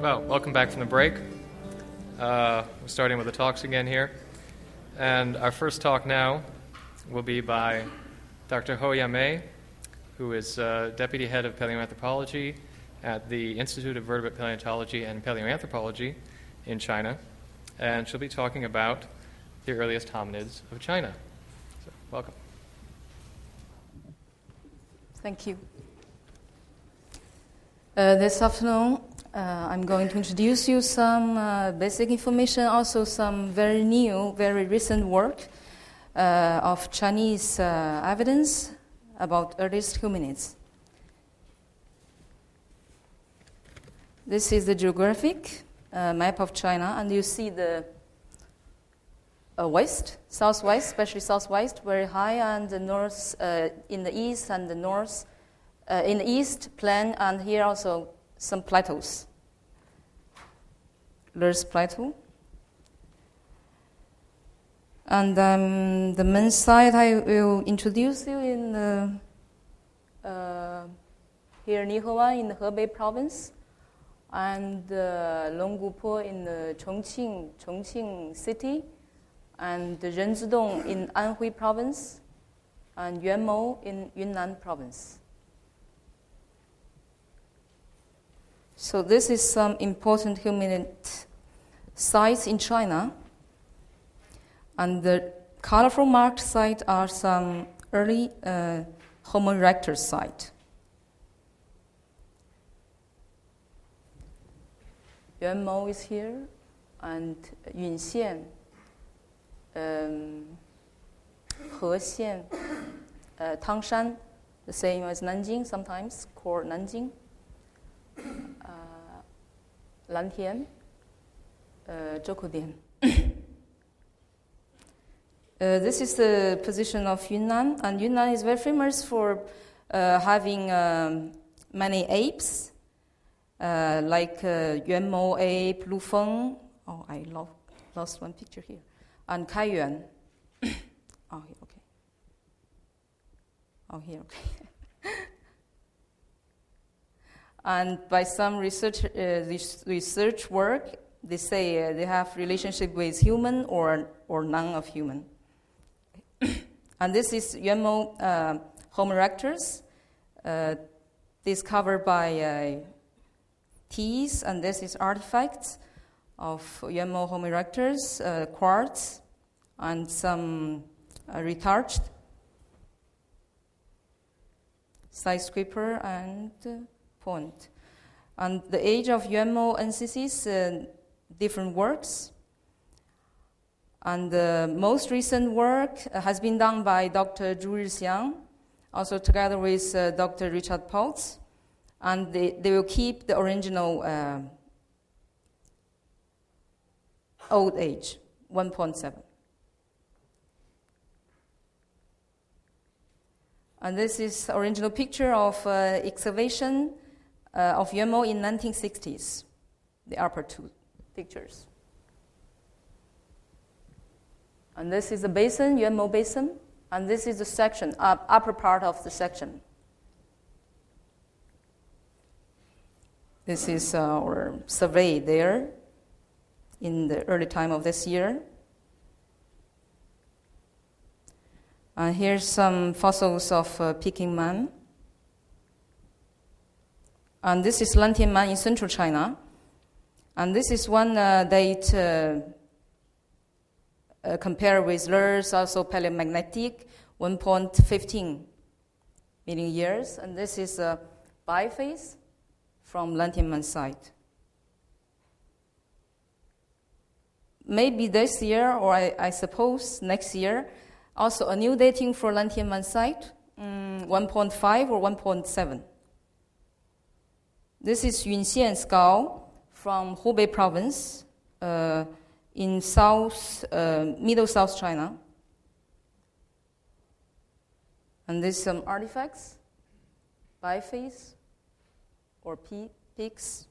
Well, welcome back from the break. We're starting with the talks again here. And our first talk now will be by Dr. Ho Yamei, who is Deputy Head of Paleoanthropology at the Institute of Vertebrate Paleontology and Paleoanthropology in China. And she'll be talking about the earliest hominids of China. So, welcome. Thank you. This afternoon, I'm going to introduce you some basic information, also some very new, very recent work of Chinese evidence about earliest hominids. This is the Geographic Map of China, and you see the west, southwest, especially southwest, very high, and the north in the east and the north. In the east, plain, and here also some plateaus. There's plateau. And the main site I will introduce you in here Nihewan in the Hebei province, and Longgupo in the Chongqing city, and Renzidong in Anhui province, and Yunmou in Yunnan province. So this is some important hominid sites in China, and the colorful marked sites are some early Homo erectus sites. Yunmou is here, and Yunxian, Hexian, Tangshan, the same as Nanjing, sometimes called Nanjing. Lantian, Zhoukoudian. This is the position of Yunnan, and Yunnan is very famous for having many apes, like Yunmou ape, Lufeng. Oh, I lost one picture here. And Kaiyuan. Oh, here, okay. Oh, here, okay. And by some research work, they say they have relationship with human or none of human. And this is Yunmou Homo erectus, discovered by Thies, and this is artifacts of Yunmou Homo erectus, quartz, and some retouched skyscraper and point. And the age of Yunmou ancestors, different works. And the most recent work has been done by Dr. Zhu Rixiang, also together with Dr. Richard Potts. And they will keep the original old age, 1.7. And this is original picture of excavation of Yunmou in 1960s, the upper two pictures. And this is the basin, Yunmou basin, and this is the section, upper part of the section. This is our survey there in the early time of this year. And here's some fossils of Peking man. And this is Lantian man in central China. And this is one date compared with theirs, also paleomagnetic, 1.15 million years. And this is a biface from Lantian man site. Maybe this year, or I suppose next year, also a new dating for Lantian man site, 1.5 or 1.7. This is Yunxian skull from Hubei province in middle south China. And there's some artifacts, biface or peaks.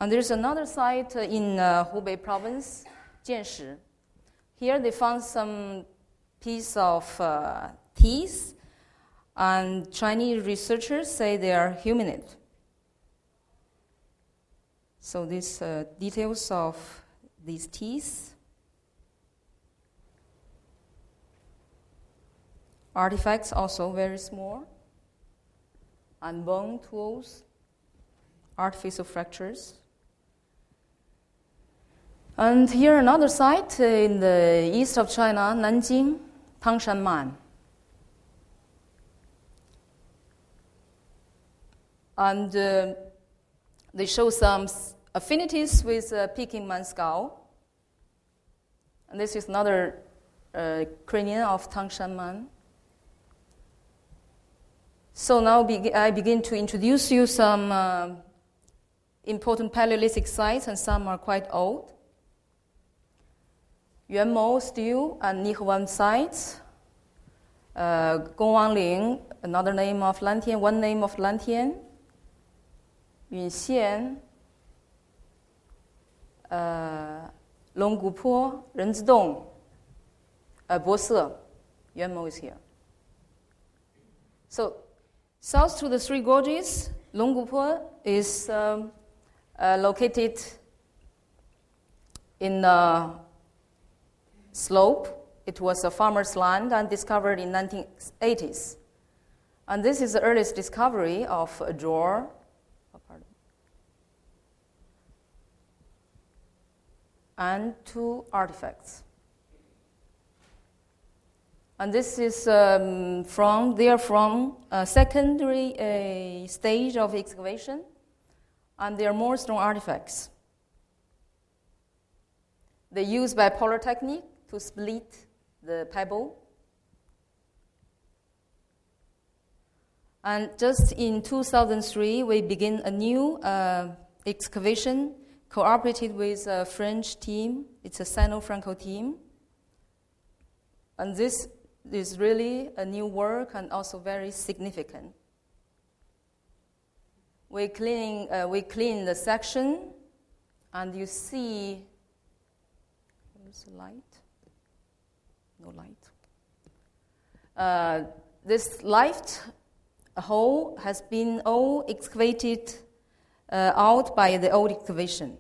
And there's another site in Hubei province, Jianshi. Here they found some piece of teeth And Chinese researchers say they are hominid. So these details of these teeth. Artifacts also very small. And bone tools, artificial fractures. And here another site in the east of China, Nanjing, Tangshanman. And they show some affinities with Peking man skull. And this is another cranium of Tangshanman. So now I begin to introduce you some important Paleolithic sites, and some are quite old. Yamei still and Nihuan sites. Gongwangling, another name of Lantian, one name of Lantian. Yunxian, Longgupo, Renzidong, Bose, Yamei is here. So, south to the Three Gorges, Longgupo is located in a slope. It was a farmer's land and discovered in 1980s. And this is the earliest discovery of a drawer. And 2 artifacts. And this is from a secondary stage of excavation, and there are more stone artifacts. They use bipolar technique to split the pebble. And just in 2003, we begin a new excavation cooperated with a French team. It's a Sino-Franco team. And this is really a new work and also very significant. We clean the section, and you see, where's the light? No light. This light hole has been all excavated out by the old excavation.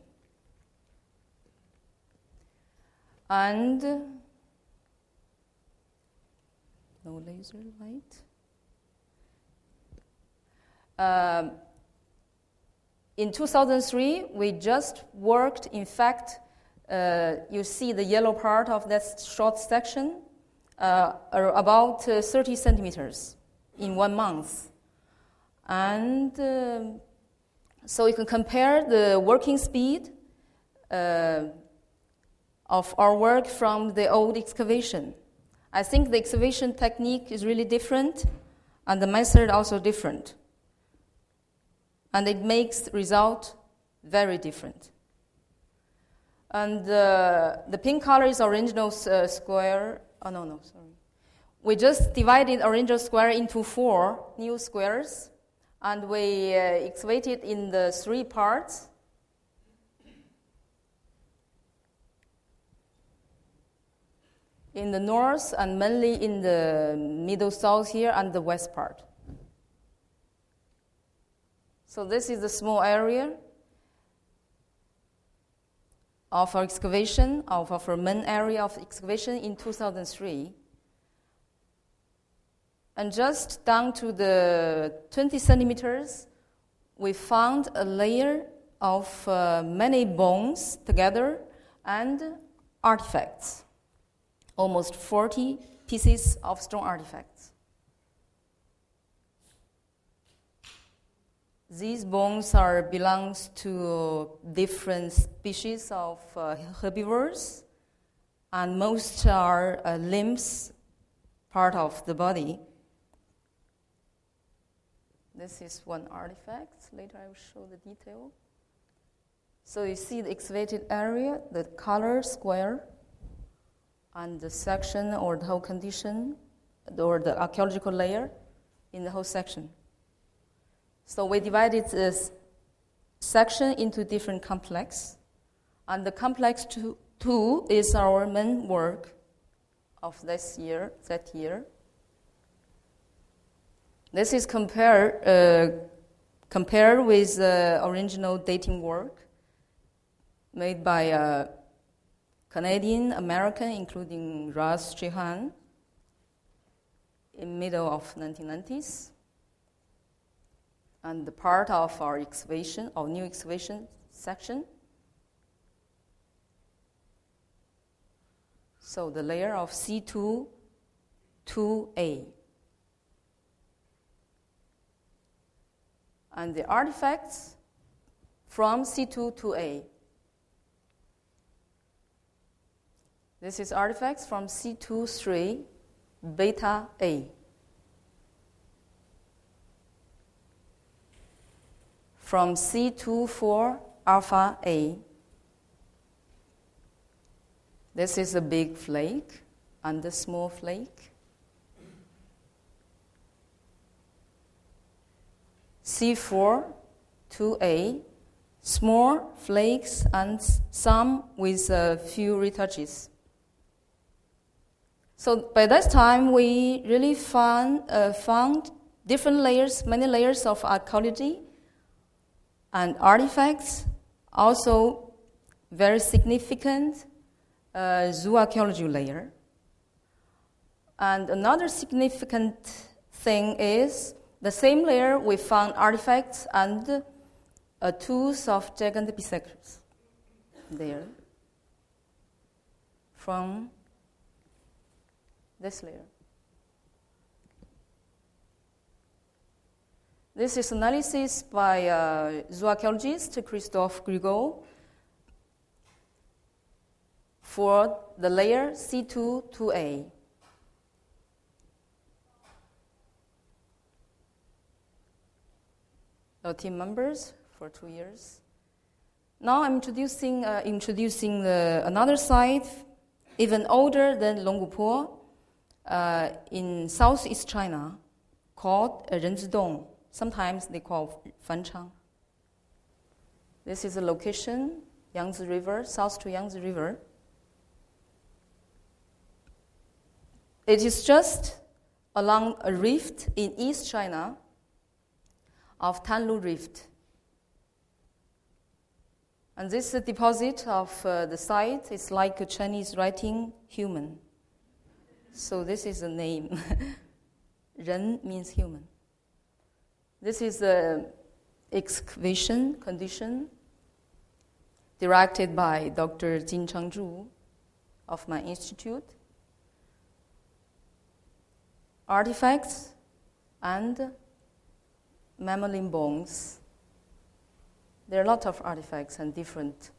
And no laser light. In 2003, we just worked, in fact, you see the yellow part of that short section, about 30 centimeters in 1 month. And so you can compare the working speed of our work from the old excavation. I think the excavation technique is really different, and the method also different. And it makes the result very different. And the pink color is original square. Oh, no, sorry. We just divided original square into 4 new squares, and we excavated in the 3 parts. In the north, and mainly in the middle south here and the west part. So this is the small area of our excavation, of our main area of excavation in 2003. And just down to the 20 centimeters, we found a layer of many bones together and artifacts, almost 40 pieces of stone artifacts. These bones belongs to different species of herbivores, and most are limbs, part of the body. This is one artifact. Later I will show the detail. So you see the excavated area, the color square, and the section or the whole condition, or the archaeological layer in the whole section. So we divided this section into different complex, and the complex 2 is our main work of that year. This is compared with the original dating work made by Canadian, American, including Chauhan, in middle of 1990s, and the part of our excavation, our new excavation section. So the layer of C2 2A. And the artifacts from C2 2A. This is artifacts from C2 3 beta A. From C2 4 alpha A. This is a big flake and a small flake. C4 2A, small flakes and some with a few retouches. So by that time, we really found different layers, many layers of archaeology and artifacts, also very significant zooarchaeology layer. And another significant thing is the same layer we found artifacts and tools of Gigantopithecus there from this layer. This is analysis by zooarchaeologist Christophe Grigaud for the layer C2 2A. Our team members for 2 years. Now I'm introducing another site, even older than Longgupo, in southeast China, called Renzidong. Sometimes they call Fanchang. This is a location, Yangtze River, south to Yangtze River. It is just along a rift in East China of Tanlu Rift. And this deposit of the site is like a Chinese writing human. So this is the name. Ren means human. This is the excavation condition directed by Dr. Jin Changzhu of my institute. Artifacts and mammalian bones. There are a lot of artifacts and different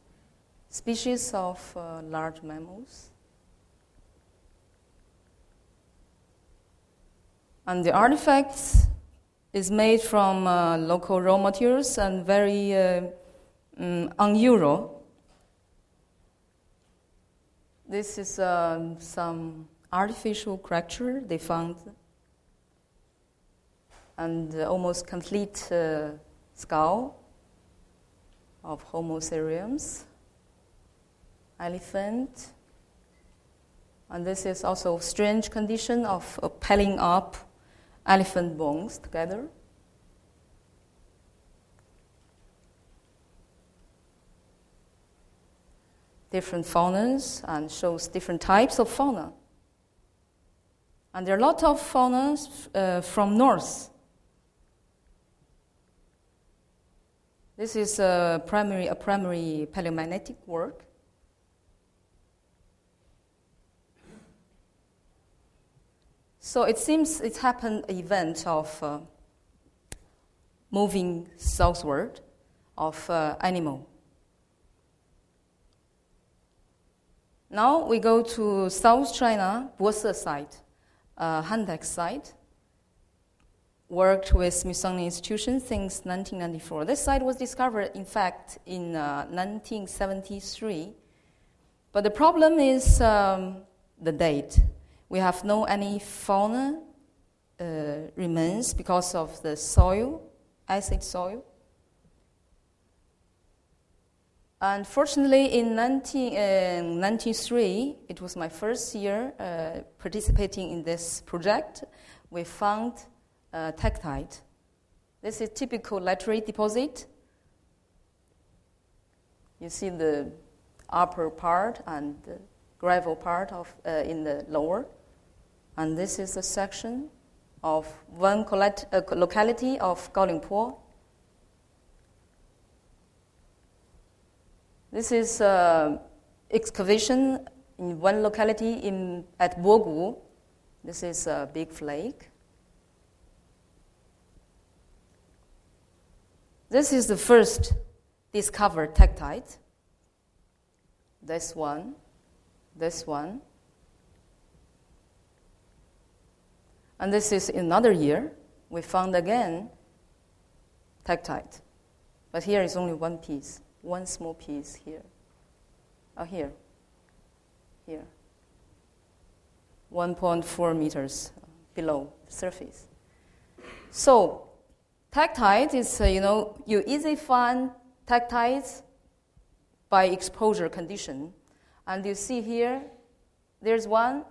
species of large mammals. And the artifacts is made from local raw materials and very un-Euro. This is some artificial fracture they found, and almost complete skull of Homo sapiens, elephant. And this is also strange condition of piling up elephant bones together. Different faunas, and shows different types of fauna. And there are a lot of faunas from north. This is a primary paleomagnetic work. So it seems it happened an event of moving southward of animal. Now we go to South China, Bose site, Handak site. Worked with Smithsonian institution since 1994. This site was discovered, in fact, in 1973. But the problem is the date. We have no any fauna remains because of the soil, acid soil. Unfortunately, in 1993, it was my first year participating in this project, we found tektite. This is typical laterite deposit. You see the upper part and the gravel part of in the lower. And this is a section of one locality of Gaolingpo. This is excavation in one locality at Bogu. This is a big flake. This is the first discovered tektite. This one. And this is another year. We found again tektite. But here is only one piece, one small piece here. Oh, here. 1.4 meters below the surface. So, tektite is, you easily find tektites by exposure condition. And you see here, there's one,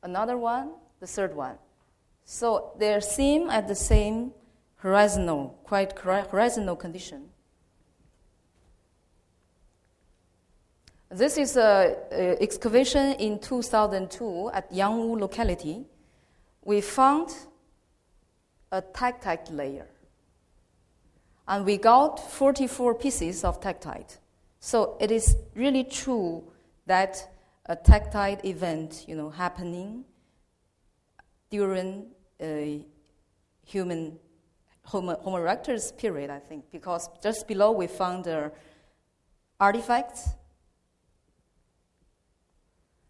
another one, the third one. So they seem at the same horizontal condition. This is an excavation in 2002 at Yangwu locality. We found a tektite layer. And we got 44 pieces of tektite. So it is really true that a tektite event, happening during a Homo erectus period, I think, because just below we found artifacts.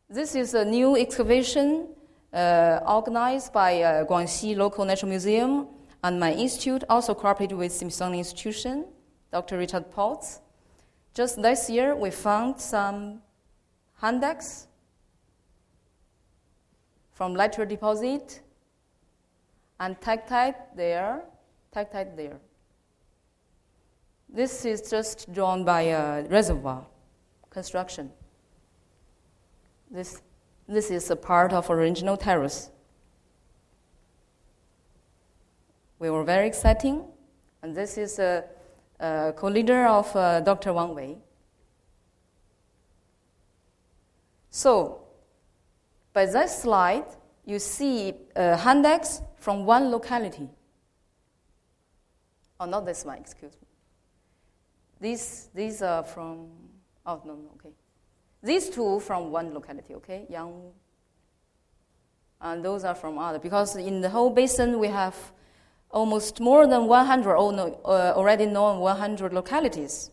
This is a new excavation organized by Guangxi Local Natural Museum and my institute, also cooperated with Smithsonian Institution, Dr. Richard Potts. Just this year, we found some handeks from lateral deposit and tektite there. This is just drawn by a reservoir construction. This is a part of original terrace. We were very exciting, and this is a co-leader of Dr. Wang Wei. So, by this slide, you see handeks from one locality. Oh, not this one, excuse me. These are from, okay. These two from one locality, okay, Yang. And those are from other, because in the whole basin we have almost more than 100, already known 100 localities.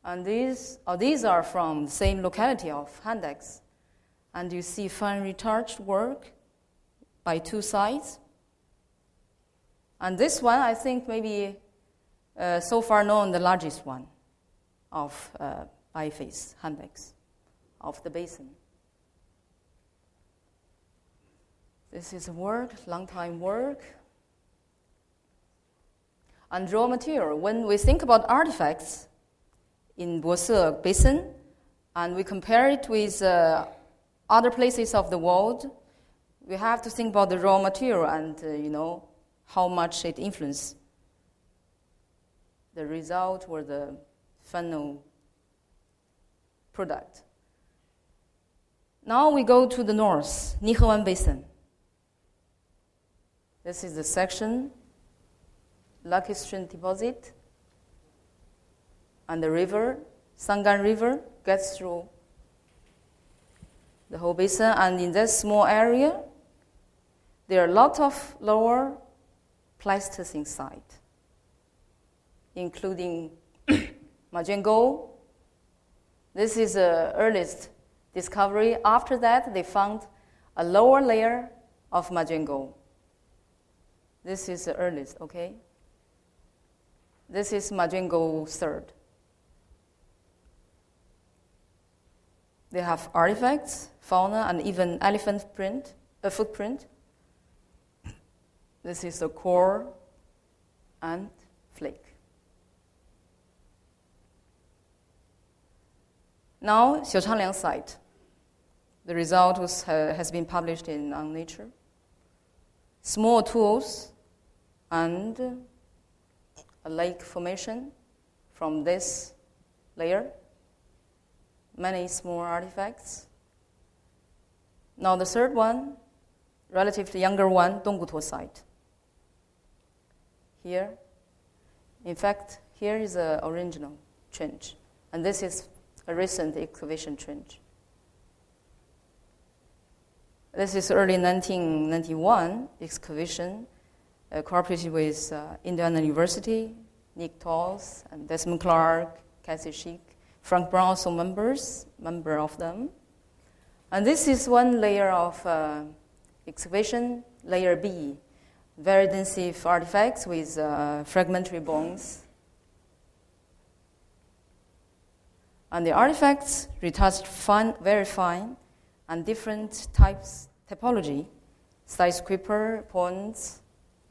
And these are from the same locality of handeks. And you see fine retouched work by two sides. And this one, I think, maybe so far known the largest one of biface handeks of the basin. This is work, long time work. And raw material. When we think about artifacts in Bose Basin, and we compare it with other places of the world, we have to think about the raw material and, how much it influences the result or the final product. Now we go to the north, Nihewan Basin. This is the section, Lacustrine deposit, and the river, Sangan River, gets through the whole basin. And in this small area, there are a lot of lower Pleistocene sites, including Majengo. This is the earliest discovery. After that, they found a lower layer of Majengo. This is the earliest, okay? This is Majengo third. They have artifacts, fauna, and even elephant footprint. This is the core and flake. Now, Xiaochanliang site. The result has been published in Nature. small tools, and a lake formation from this layer. Many small artifacts. Now the third one, relatively younger one, Donggutuo site. Here, in fact, here is the original trench, and this is a recent excavation trench. This is early 1991 excavation, cooperated with Indiana University, Nick Tolls, and Desmond Clark, Cassie Schick, Frank Brown also member of them. And this is one layer of excavation, layer B, very dense artifacts with fragmentary bones. And the artifacts retouched fine, very fine, and different types, typology, skyscraper, ponds,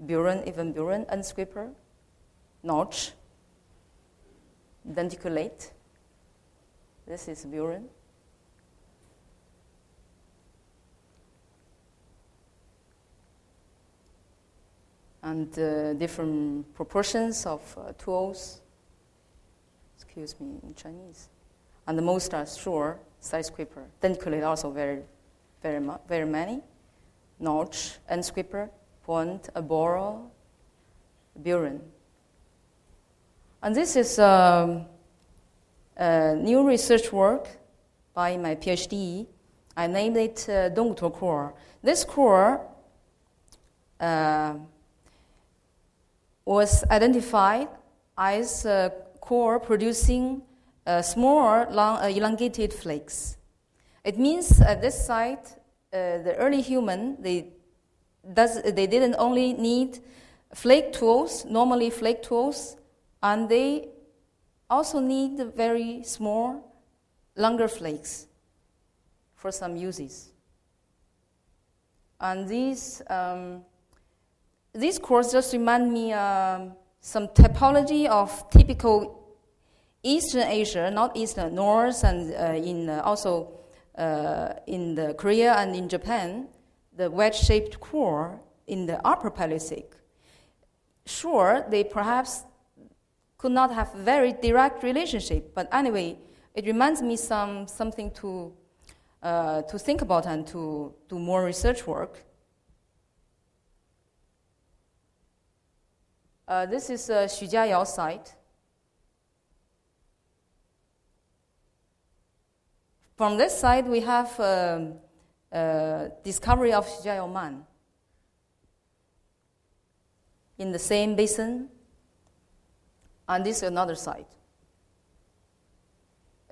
burin, even burin, unscraper, notch, denticulate. This is burin. And different proportions of tools, excuse me, in Chinese. And the most are sure, skyscraper. Denticulate also very many. Notch, unscraper, pond, arboro, burin. And this is a new research work by my PhD. I named it Donggutuo core. This core was identified as a core producing small, long, elongated flakes. It means at this site, the early human, they didn't only need flake tools, normally flake tools, and they also need very small, longer flakes for some uses. And these cores just remind me some typology of typical Eastern Asia, not Eastern, North, and also in the Korea and in Japan, the wedge-shaped core in the Upper Paleolithic. Sure, they perhaps could not have very direct relationship, but anyway, it reminds me something to think about and to do more research work. This is a Xujiayao site. From this side, we have discovery of Xujiayao man in the same basin, and this is another site.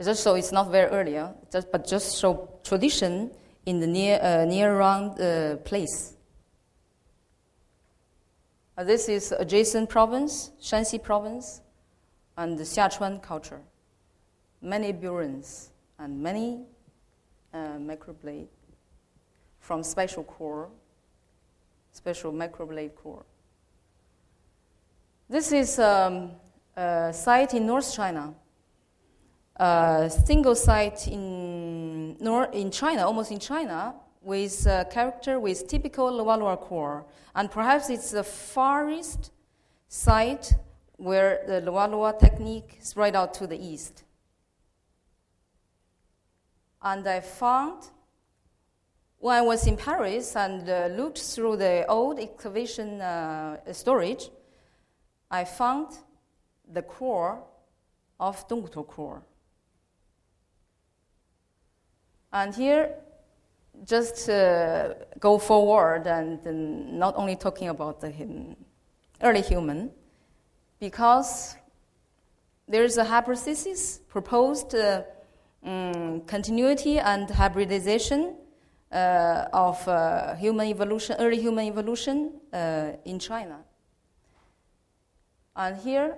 Just so it's not very earlier, but just show tradition in the near around place. This is adjacent province, Shanxi province, and the Sichuan culture. Many burins and many microblade from special microblade core. This is a site in North China, a single site in China, almost in China, with character with typical Loa core. And perhaps it's the farthest site where the Loa technique spread out to the east. And I found, when I was in Paris and looked through the old excavation storage, I found the core of Donggutuo core. And here, just go forward and not only talking about the early human, because there is a hypothesis proposed continuity and hybridization of human evolution, early human evolution in China. And here,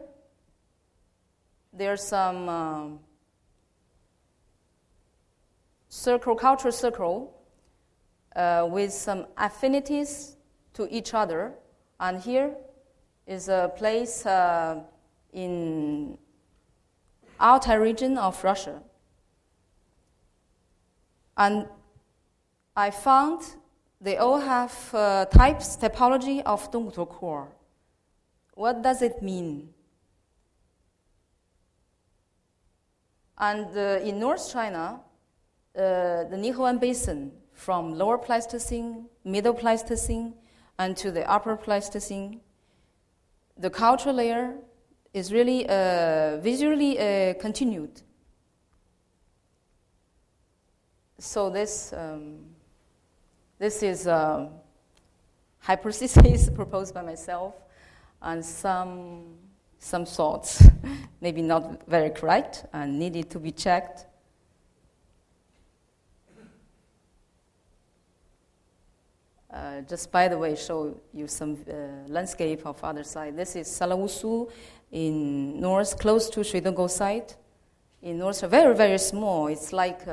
there's some cultural circle with some affinities to each other. And here is a place in Altai region of Russia. And I found they all have typology of Donggutuo core. What does it mean? And in North China, the Nihewan Basin, from Lower Pleistocene, Middle Pleistocene, and to the Upper Pleistocene, the cultural layer is really visually continued. So this is a hypothesis proposed by myself, and some thoughts, maybe not very correct and needed to be checked. Just by the way, show you some landscape of other side. This is Salawusu in north, close to Shuidongou site. In north, very, very small. It's like,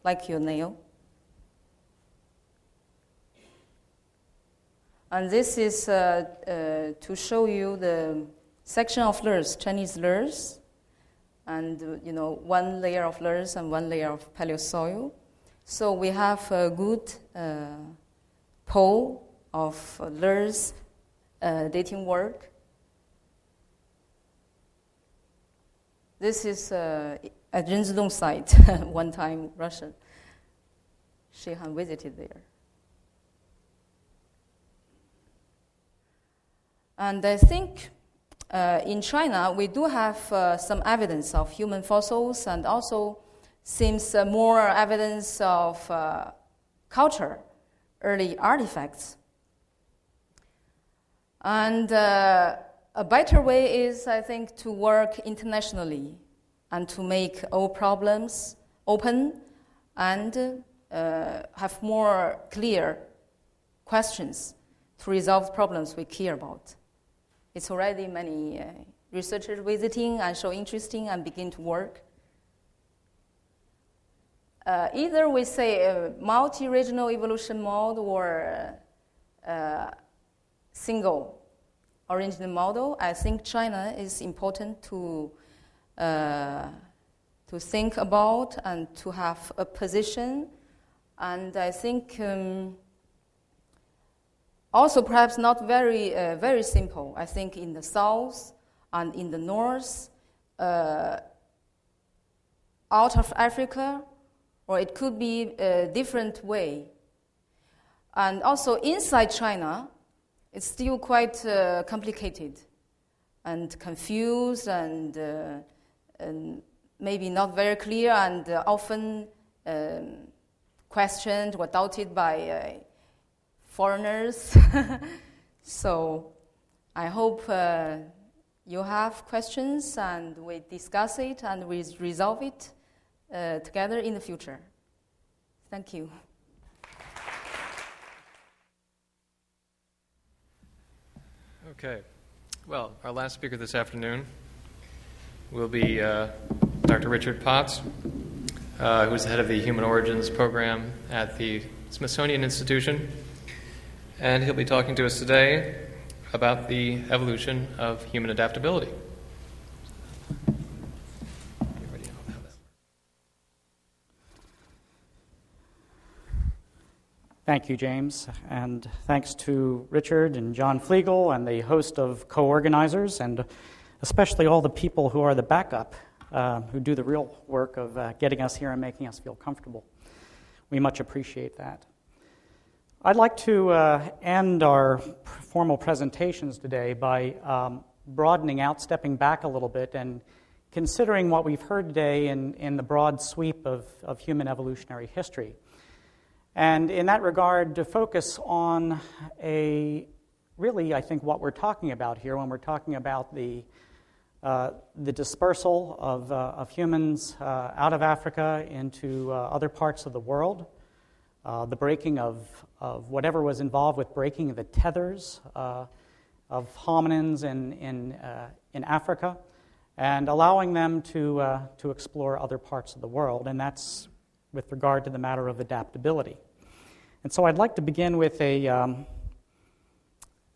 like your nail. And this is to show you the section of layers, Chinese layers, and one layer of layers and one layer of paleosoil. So we have a good pole of layers dating work. This is at Rinzidong site, one time Russian. Chauhan visited there. And I think in China, we do have some evidence of human fossils, and also seems more evidence of culture, early artifacts. And a better way is, I think, to work internationally and to make all problems open and have more clear questions to resolve problems we care about. It's already many researchers visiting and show interesting and begin to work. Either we say a multi-regional evolution model or single origin model. I think China is important to think about and to have a position. And I think also perhaps not very, very simple. I think in the south and in the north, out of Africa, or it could be a different way. And also inside China, it's still quite complicated and confused and maybe not very clear and often questioned or doubted by foreigners. So I hope you have questions and we discuss it and we resolve it together in the future. Thank you. Okay. Well, our last speaker this afternoon will be Dr. Richard Potts, who's the head of the Human Origins program at the Smithsonian Institution. And he'll be talking to us today about the evolution of human adaptability. Thank you, James, and thanks to Richard and John Flegel and the host of co-organizers, and especially all the people who are the backup, who do the real work of getting us here and making us feel comfortable. We much appreciate that. I'd like to end our formal presentations today by broadening out, stepping back a little bit, and considering what we've heard today in the broad sweep of human evolutionary history. And in that regard, to focus on really, I think, what we're talking about here when we're talking about the dispersal of humans out of Africa into other parts of the world, the breaking of whatever was involved with breaking the tethers of hominins in Africa, and allowing them to explore other parts of the world, and that's with regard to the matter of adaptability. And so I'd like to begin with a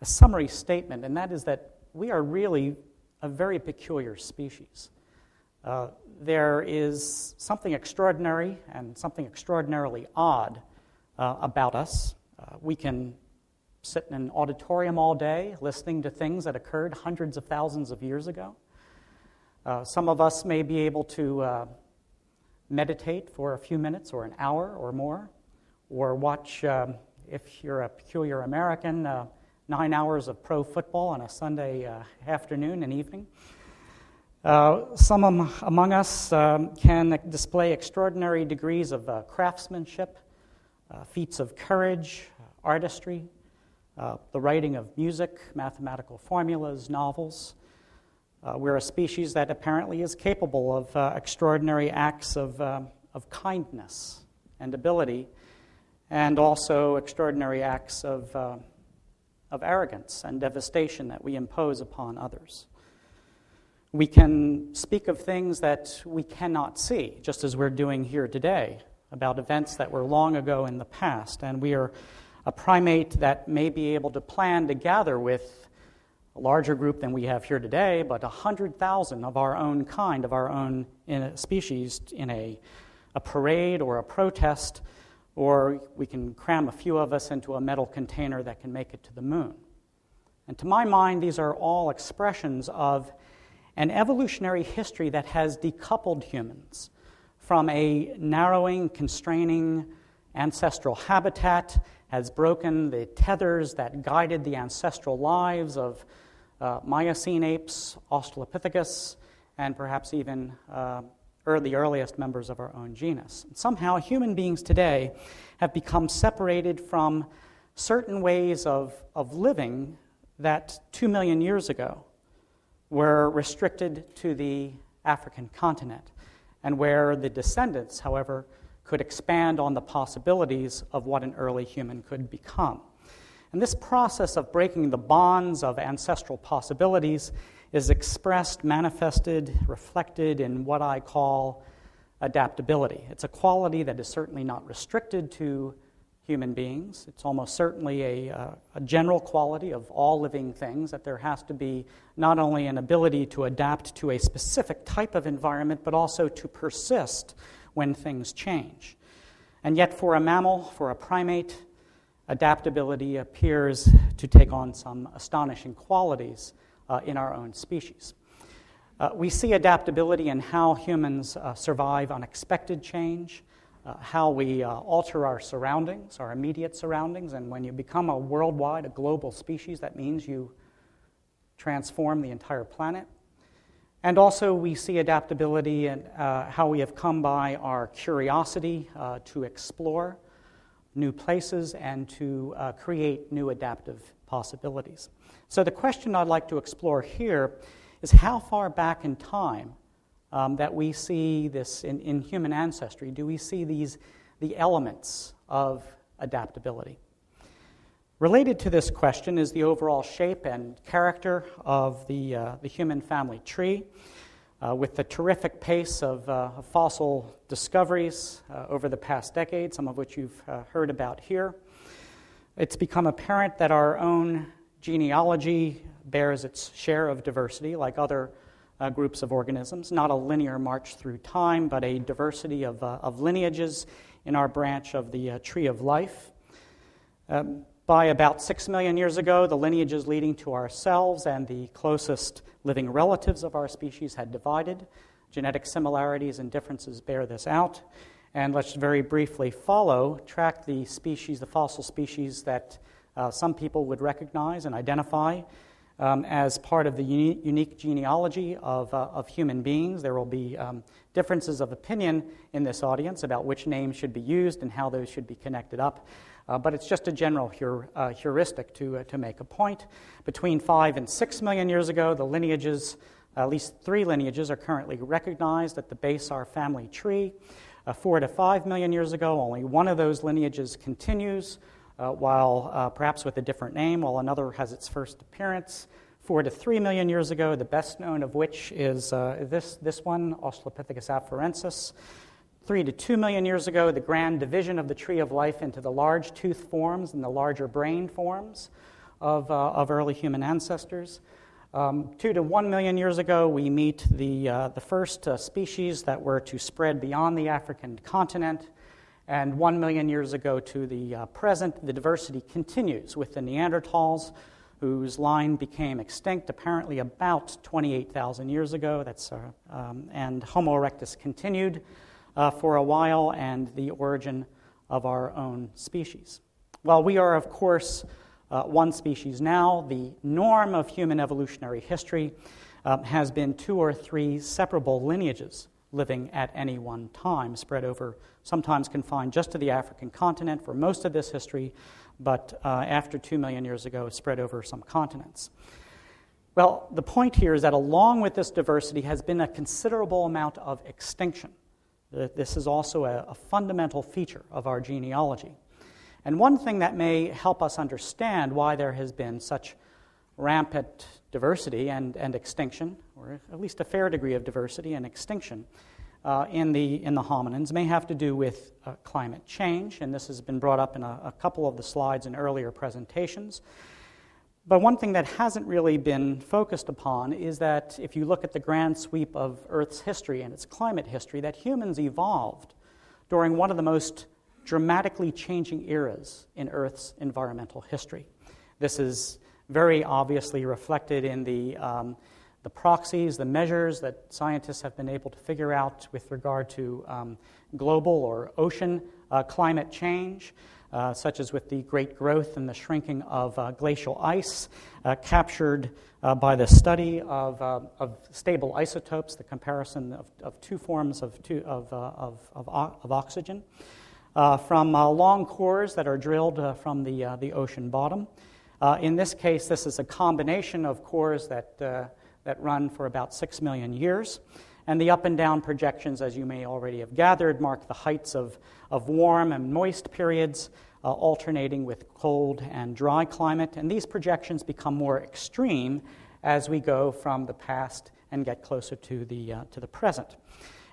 summary statement, and that is that we are really a very peculiar species. there is something extraordinary and something extraordinarily odd about us. We can sit in an auditorium all day listening to things that occurred hundreds of thousands of years ago. Some of us may be able to meditate for a few minutes or an hour or more, or watch, if you're a peculiar American, 9 hours of pro football on a Sunday afternoon and evening. Some among us can display extraordinary degrees of craftsmanship, feats of courage, artistry, the writing of music, mathematical formulas, novels. We're a species that apparently is capable of extraordinary acts of kindness and ability, and also extraordinary acts of arrogance and devastation that we impose upon others. We can speak of things that we cannot see, just as we're doing here today, about events that were long ago in the past, and we are a primate that may be able to plan to gather with a larger group than we have here today, but 100,000 of our own kind, of our own species, in a parade or a protest, or we can cram a few of us into a metal container that can make it to the moon. And to my mind, these are all expressions of an evolutionary history that has decoupled humans from a narrowing, constraining ancestral habitat, has broken the tethers that guided the ancestral lives of Miocene apes, Australopithecus, and perhaps even the earliest members of our own genus. And somehow, human beings today have become separated from certain ways of living that 2 million years ago were restricted to the African continent, and where the descendants, however, could expand on the possibilities of what an early human could become. And this process of breaking the bonds of ancestral possibilities is expressed, manifested, reflected in what I call adaptability. It's a quality that is certainly not restricted to human beings. It's almost certainly a general quality of all living things, that there has to be not only an ability to adapt to a specific type of environment, but also to persist when things change. And yet for a mammal, for a primate, adaptability appears to take on some astonishing qualities in our own species. We see adaptability in how humans survive unexpected change, how we alter our surroundings, our immediate surroundings, and when you become a worldwide, a global species, that means you transform the entire planet. And also we see adaptability in how we have come by our curiosity to explore new places and to create new adaptive possibilities. So the question I'd like to explore here is how far back in time that we see this in human ancestry. Do we see the elements of adaptability? Related to this question is the overall shape and character of the human family tree, with the terrific pace of fossil discoveries over the past decade, some of which you've heard about here. It's become apparent that our own genealogy bears its share of diversity, like other groups of organisms, not a linear march through time, but a diversity of lineages in our branch of the tree of life. By about 6 million years ago, the lineages leading to ourselves and the closest living relatives of our species had divided. Genetic similarities and differences bear this out. And let's very briefly track the species, the fossil species that some people would recognize and identify as part of the unique genealogy of human beings. There will be differences of opinion in this audience about which names should be used and how those should be connected up. But it's just a general heuristic to make a point. Between 5 and 6 million years ago, the lineages, at least 3 lineages, are currently recognized at the base of our family tree. 4 to 5 million years ago, only one of those lineages continues, while perhaps with a different name, while another has its first appearance. 4 to 3 million years ago, the best known of which is this one, Australopithecus Afarensis. 3 to 2 million years ago, the grand division of the tree of life into the large tooth forms and the larger brain forms of early human ancestors. 2 to 1 million years ago, we meet the first species that were to spread beyond the African continent. And 1 million years ago to the present, the diversity continues with the Neanderthals, whose line became extinct apparently about 28,000 years ago. And Homo erectus continued for a while, and the origin of our own species. While we are, of course, one species now, the norm of human evolutionary history has been 2 or 3 separable lineages living at any one time, spread over, sometimes confined just to the African continent for most of this history, but after 2 million years ago, spread over some continents. Well, the point here is that along with this diversity has been a considerable amount of extinction. This is also a fundamental feature of our genealogy. And one thing that may help us understand why there has been such rampant diversity and extinction, or at least a fair degree of diversity and extinction in the hominids, may have to do with climate change, and this has been brought up in a couple of the slides in earlier presentations. But one thing that hasn't really been focused upon is that if you look at the grand sweep of Earth's history and its climate history, that humans evolved during one of the most dramatically changing eras in Earth's environmental history. This is very obviously reflected in the proxies, the measures that scientists have been able to figure out with regard to global or ocean climate change, such as with the great growth and the shrinking of glacial ice, captured by the study of stable isotopes, the comparison of 2 forms of oxygen, from long cores that are drilled from the ocean bottom. In this case, this is a combination of cores that run for about 6 million years. And the up and down projections, as you may already have gathered, mark the heights of warm and moist periods, alternating with cold and dry climate. And these projections become more extreme as we go from the past and get closer to the present.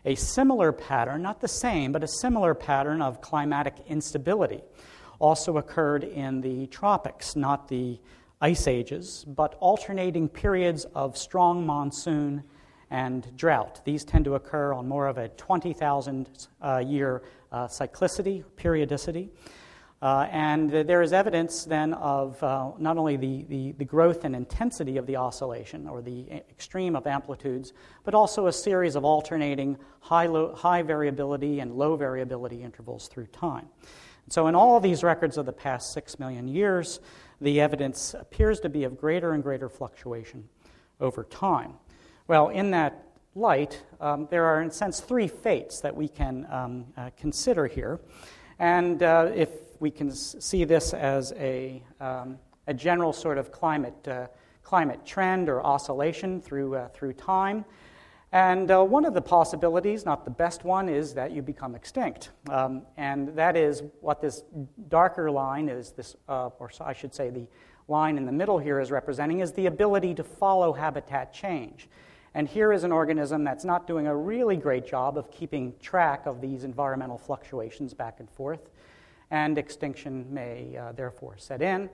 A similar pattern, not the same, but a similar pattern of climatic instability also occurred in the tropics, not the ice ages, but alternating periods of strong monsoon and drought. These tend to occur on more of a 20,000 year cyclicity, periodicity. And there is evidence then of not only the growth and intensity of the oscillation, or the extreme of amplitudes, but also a series of alternating high variability and low variability intervals through time. So in all of these records of the past 6 million years, the evidence appears to be of greater and greater fluctuation over time. Well, in that light, there are, in a sense, 3 fates that we can consider here. And if we can see this as a general sort of climate trend or oscillation through time. And one of the possibilities, not the best one, is that you become extinct. And that is what this darker line is, or I should say the line in the middle here is representing, is the ability to follow habitat change. And here is an organism that's not doing a really great job of keeping track of these environmental fluctuations back and forth, and extinction may therefore set in.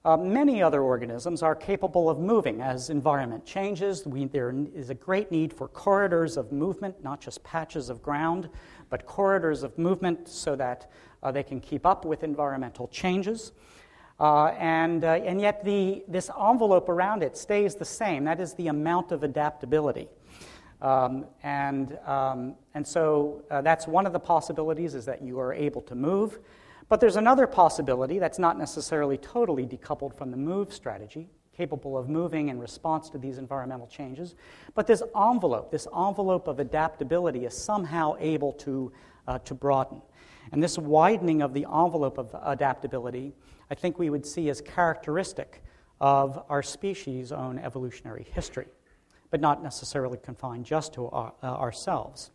Many other organisms are capable of moving as environment changes. There is a great need for corridors of movement, not just patches of ground, but corridors of movement so that they can keep up with environmental changes. And yet this envelope around it stays the same. That is the amount of adaptability. And so that's one of the possibilities, is that you are able to move. But there's another possibility that's not necessarily totally decoupled from the move strategy, capable of moving in response to these environmental changes. But this envelope of adaptability is somehow able to broaden. And this widening of the envelope of adaptability, I think we would see as characteristic of our species' own evolutionary history, but not necessarily confined just to ourselves.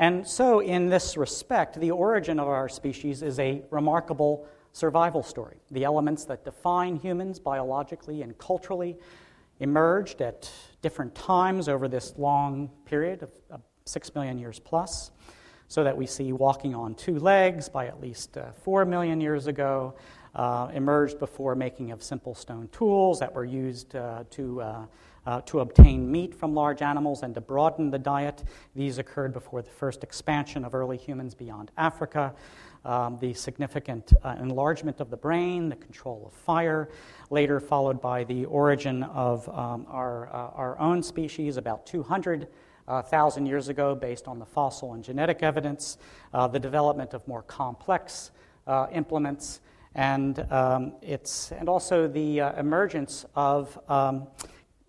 And so, in this respect, the origin of our species is a remarkable survival story. The elements that define humans biologically and culturally emerged at different times over this long period of 6 million years plus, so that we see walking on 2 legs by at least 4 million years ago, emerged before making of simple stone tools that were used to obtain meat from large animals and to broaden the diet. These occurred before the first expansion of early humans beyond Africa. The significant enlargement of the brain, the control of fire, later followed by the origin of our own species about 200,000 years ago based on the fossil and genetic evidence, the development of more complex implements, and also the emergence of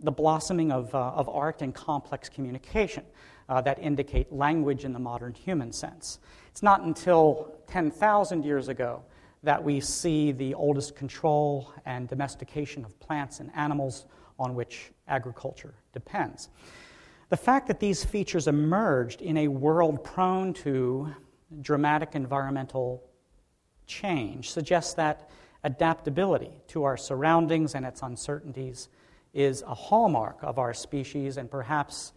the blossoming of art and complex communication that indicate language in the modern human sense. It's not until 10,000 years ago that we see the oldest control and domestication of plants and animals on which agriculture depends. The fact that these features emerged in a world prone to dramatic environmental change suggests that adaptability to our surroundings and its uncertainties is a hallmark of our species and perhaps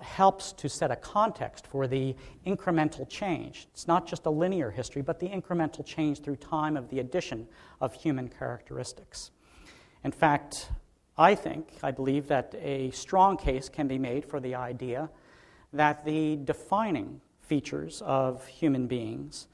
helps to set a context for the incremental change. It's not just a linear history, but the incremental change through time of the addition of human characteristics. In fact, I believe that a strong case can be made for the idea that the defining features of human beings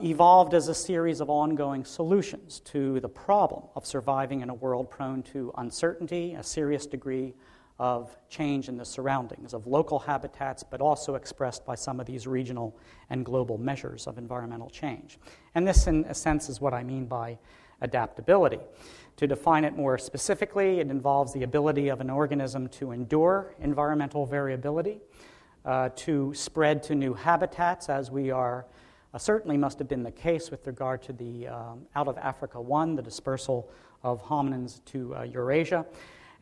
evolved as a series of ongoing solutions to the problem of surviving in a world prone to uncertainty, a serious degree of change in the surroundings, of local habitats, but also expressed by some of these regional and global measures of environmental change. And this, in a sense, is what I mean by adaptability. To define it more specifically, it involves the ability of an organism to endure environmental variability, to spread to new habitats, as we are certainly must have been the case with regard to the out of Africa 1, the dispersal of hominids to Eurasia,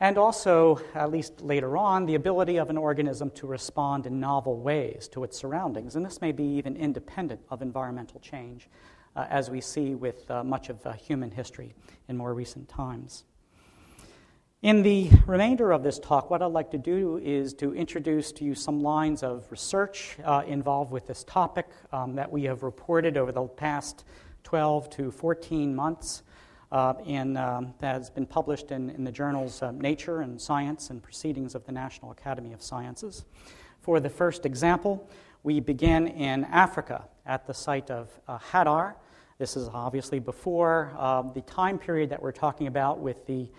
and also, at least later on, the ability of an organism to respond in novel ways to its surroundings. And this may be even independent of environmental change, as we see with much of human history in more recent times. In the remainder of this talk, what I'd like to do is to introduce to you some lines of research involved with this topic that we have reported over the past 12 to 14 months that has been published in the journals Nature and Science and Proceedings of the National Academy of Sciences. For the first example, we begin in Africa at the site of Hadar. This is obviously before the time period that we're talking about with the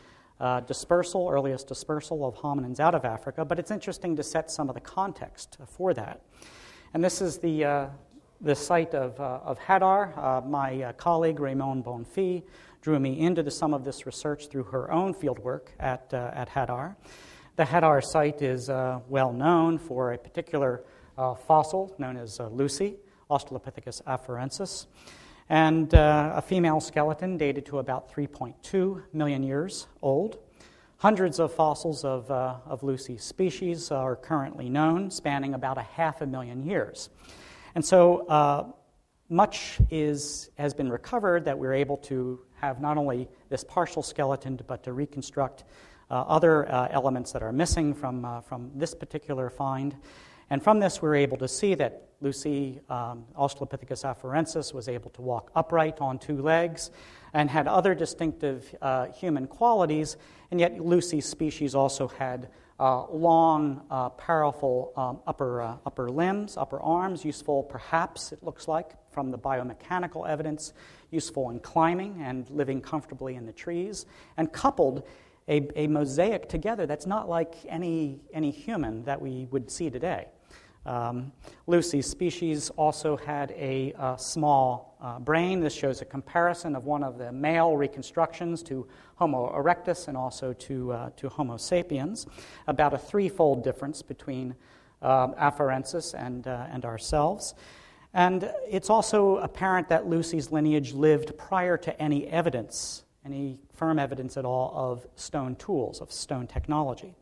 earliest dispersal of hominins out of Africa, but it's interesting to set some of the context for that. And this is the site of Hadar. My colleague, Raymond Bonfils, drew me into some of this research through her own fieldwork at Hadar. The Hadar site is well known for a particular fossil known as Lucy, Australopithecus Afarensis, and a female skeleton dated to about 3.2 million years old. Hundreds of fossils of Lucy's species are currently known, spanning about 500,000 years. And so much has been recovered that we're able to have not only this partial skeleton, but to reconstruct other elements that are missing from this particular find. And from this, we're able to see that Lucy, Australopithecus afarensis, was able to walk upright on two legs and had other distinctive human qualities, and yet Lucy's species also had long, powerful upper limbs, upper arms, useful perhaps, it looks like, from the biomechanical evidence, useful in climbing and living comfortably in the trees, and coupled a mosaic together that's not like any human that we would see today. Lucy's species also had a small brain. This shows a comparison of one of the male reconstructions to Homo erectus and also to Homo sapiens, about a threefold difference between Afarensis and ourselves. And it's also apparent that Lucy's lineage lived prior to any firm evidence at all of stone tools, of stone technology.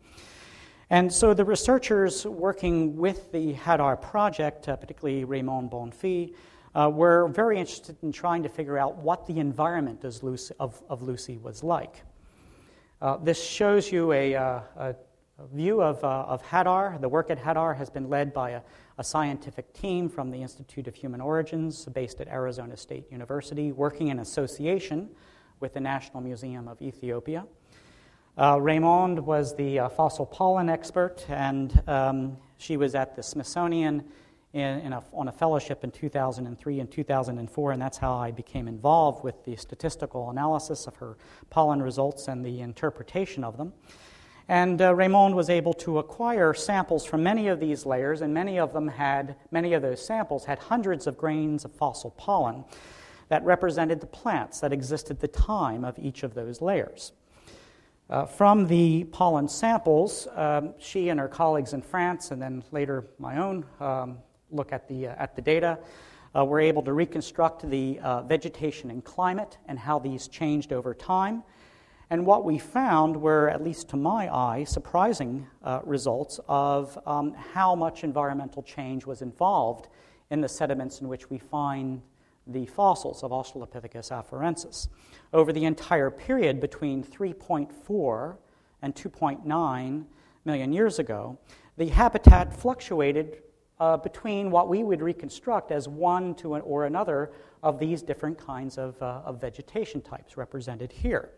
And so the researchers working with the Hadar project, particularly Raymond Bonfils, were very interested in trying to figure out what the environment of Lucy was like. This shows you a view of Hadar. The work at Hadar has been led by a scientific team from the Institute of Human Origins based at Arizona State University, working in association with the National Museum of Ethiopia. Raymond was the fossil pollen expert, and she was at the Smithsonian on a fellowship in 2003 and 2004, and that's how I became involved with the statistical analysis of her pollen results and the interpretation of them. And Raymond was able to acquire samples from many of these layers, and many of those samples had hundreds of grains of fossil pollen that represented the plants that existed at the time of each of those layers. From the pollen samples, she and her colleagues in France, and then later my own look at the data, were able to reconstruct the vegetation and climate and how these changed over time. And what we found were, at least to my eye, surprising results of how much environmental change was involved in the sediments in which we find the fossils of Australopithecus afarensis. Over the entire period between 3.4 and 2.9 million years ago, the habitat fluctuated between what we would reconstruct as one to or another of these different kinds of vegetation types represented here.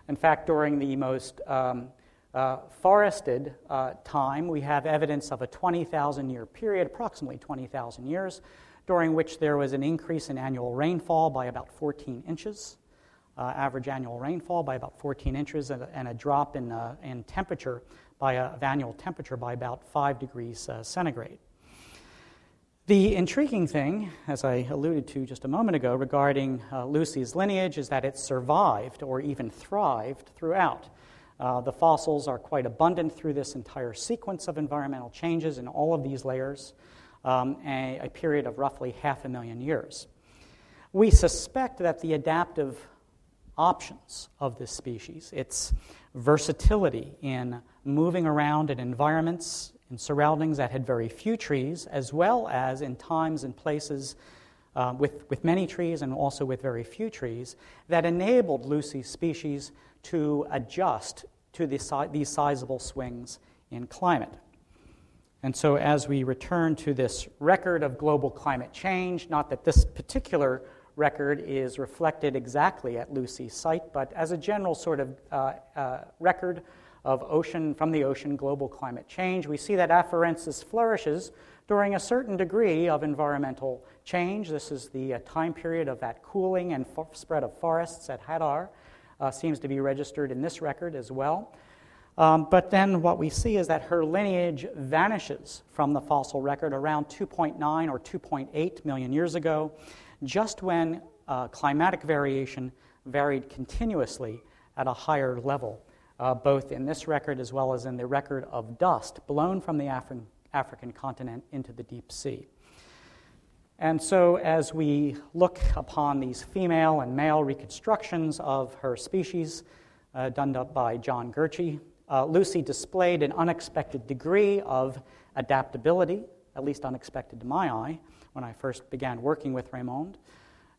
In fact, during the most forested time, we have evidence of a 20,000-year period, approximately 20,000 years, during which there was an increase in annual rainfall by about 14 inches, average annual rainfall by about 14 inches, and a drop in temperature of annual temperature by about 5 degrees centigrade. The intriguing thing, as I alluded to just a moment ago, regarding Lucy's lineage is that it survived or even thrived throughout. The fossils are quite abundant through this entire sequence of environmental changes in all of these layers, a period of roughly 500,000 years. We suspect that the adaptive options of this species, its versatility in moving around in environments, in surroundings that had very few trees, as well as in times and places with many trees and also with very few trees, that enabled Lucy's species to adjust to these sizable swings in climate. And so as we return to this record of global climate change, not that this particular record is reflected exactly at Lucy's site, but as a general sort of record of from the ocean global climate change, we see that Afarensis flourishes during a certain degree of environmental change. This is the time period of that cooling and spread of forests at Hadar. Seems to be registered in this record as well. But then what we see is that her lineage vanishes from the fossil record around 2.9 or 2.8 million years ago, just when climatic variation varied continuously at a higher level, both in this record as well as in the record of dust blown from the African continent into the deep sea. And so as we look upon these female and male reconstructions of her species done by John Gurchie, Lucy displayed an unexpected degree of adaptability, at least unexpected to my eye when I first began working with Raymond,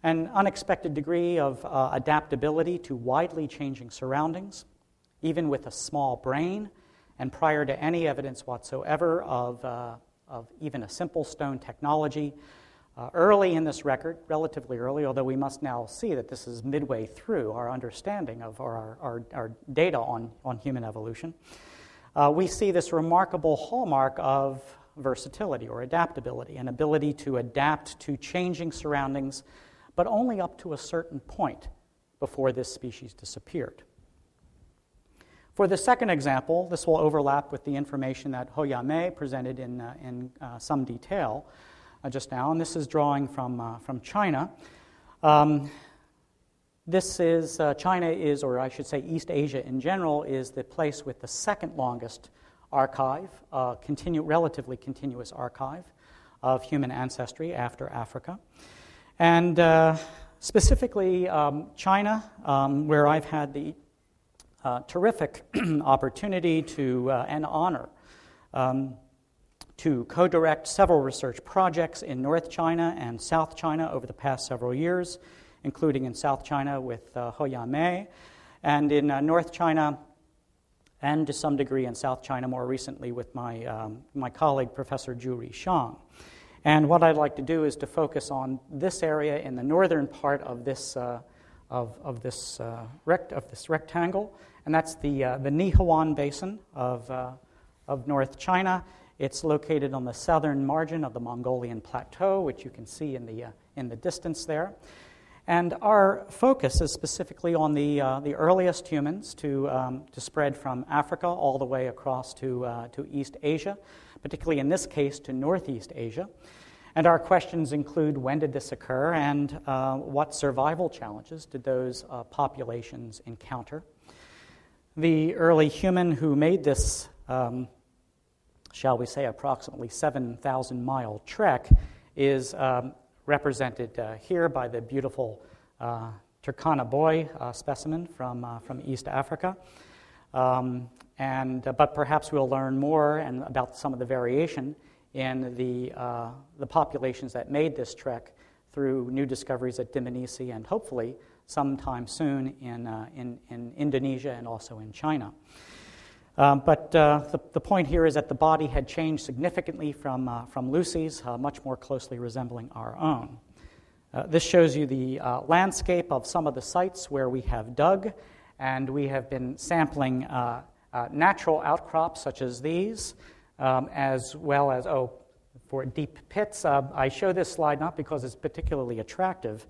an unexpected degree of adaptability to widely changing surroundings, even with a small brain, and prior to any evidence whatsoever of even a simple stone technology. Early in this record, relatively early, although we must now see that this is midway through our understanding of our data on human evolution, we see this remarkable hallmark of versatility or adaptability, an ability to adapt to changing surroundings, but only up to a certain point before this species disappeared. For the second example, this will overlap with the information that Yamei presented in some detail just now, and this is drawing from China. China is, or I should say East Asia in general, is the place with the second longest archive, relatively continuous archive of human ancestry after Africa. And specifically China, where I've had the terrific opportunity and honor to co-direct several research projects in North China and South China over the past several years, including in South China with Yamei, and in North China and to some degree in South China more recently with my colleague, Professor Zhuri Shang. And what I'd like to do is to focus on this area in the northern part of this rectangle, and that's the Nihuan Basin of North China. It's located on the southern margin of the Mongolian Plateau, which you can see in the distance there. And our focus is specifically on the earliest humans to spread from Africa all the way across to East Asia, particularly in this case to Northeast Asia. And our questions include when did this occur and what survival challenges did those populations encounter. The early human who made this, shall we say, approximately 7,000-mile trek is represented here by the beautiful Turkana boy specimen from East Africa. But perhaps we'll learn more about some of the variation in the populations that made this trek through new discoveries at Dmanisi and hopefully sometime soon in Indonesia and also in China. But the point here is that the body had changed significantly from Lucy's, much more closely resembling our own. This shows you the landscape of some of the sites where we have dug, and we have been sampling natural outcrops such as these, as well as, for deep pits. I show this slide not because it's particularly attractive,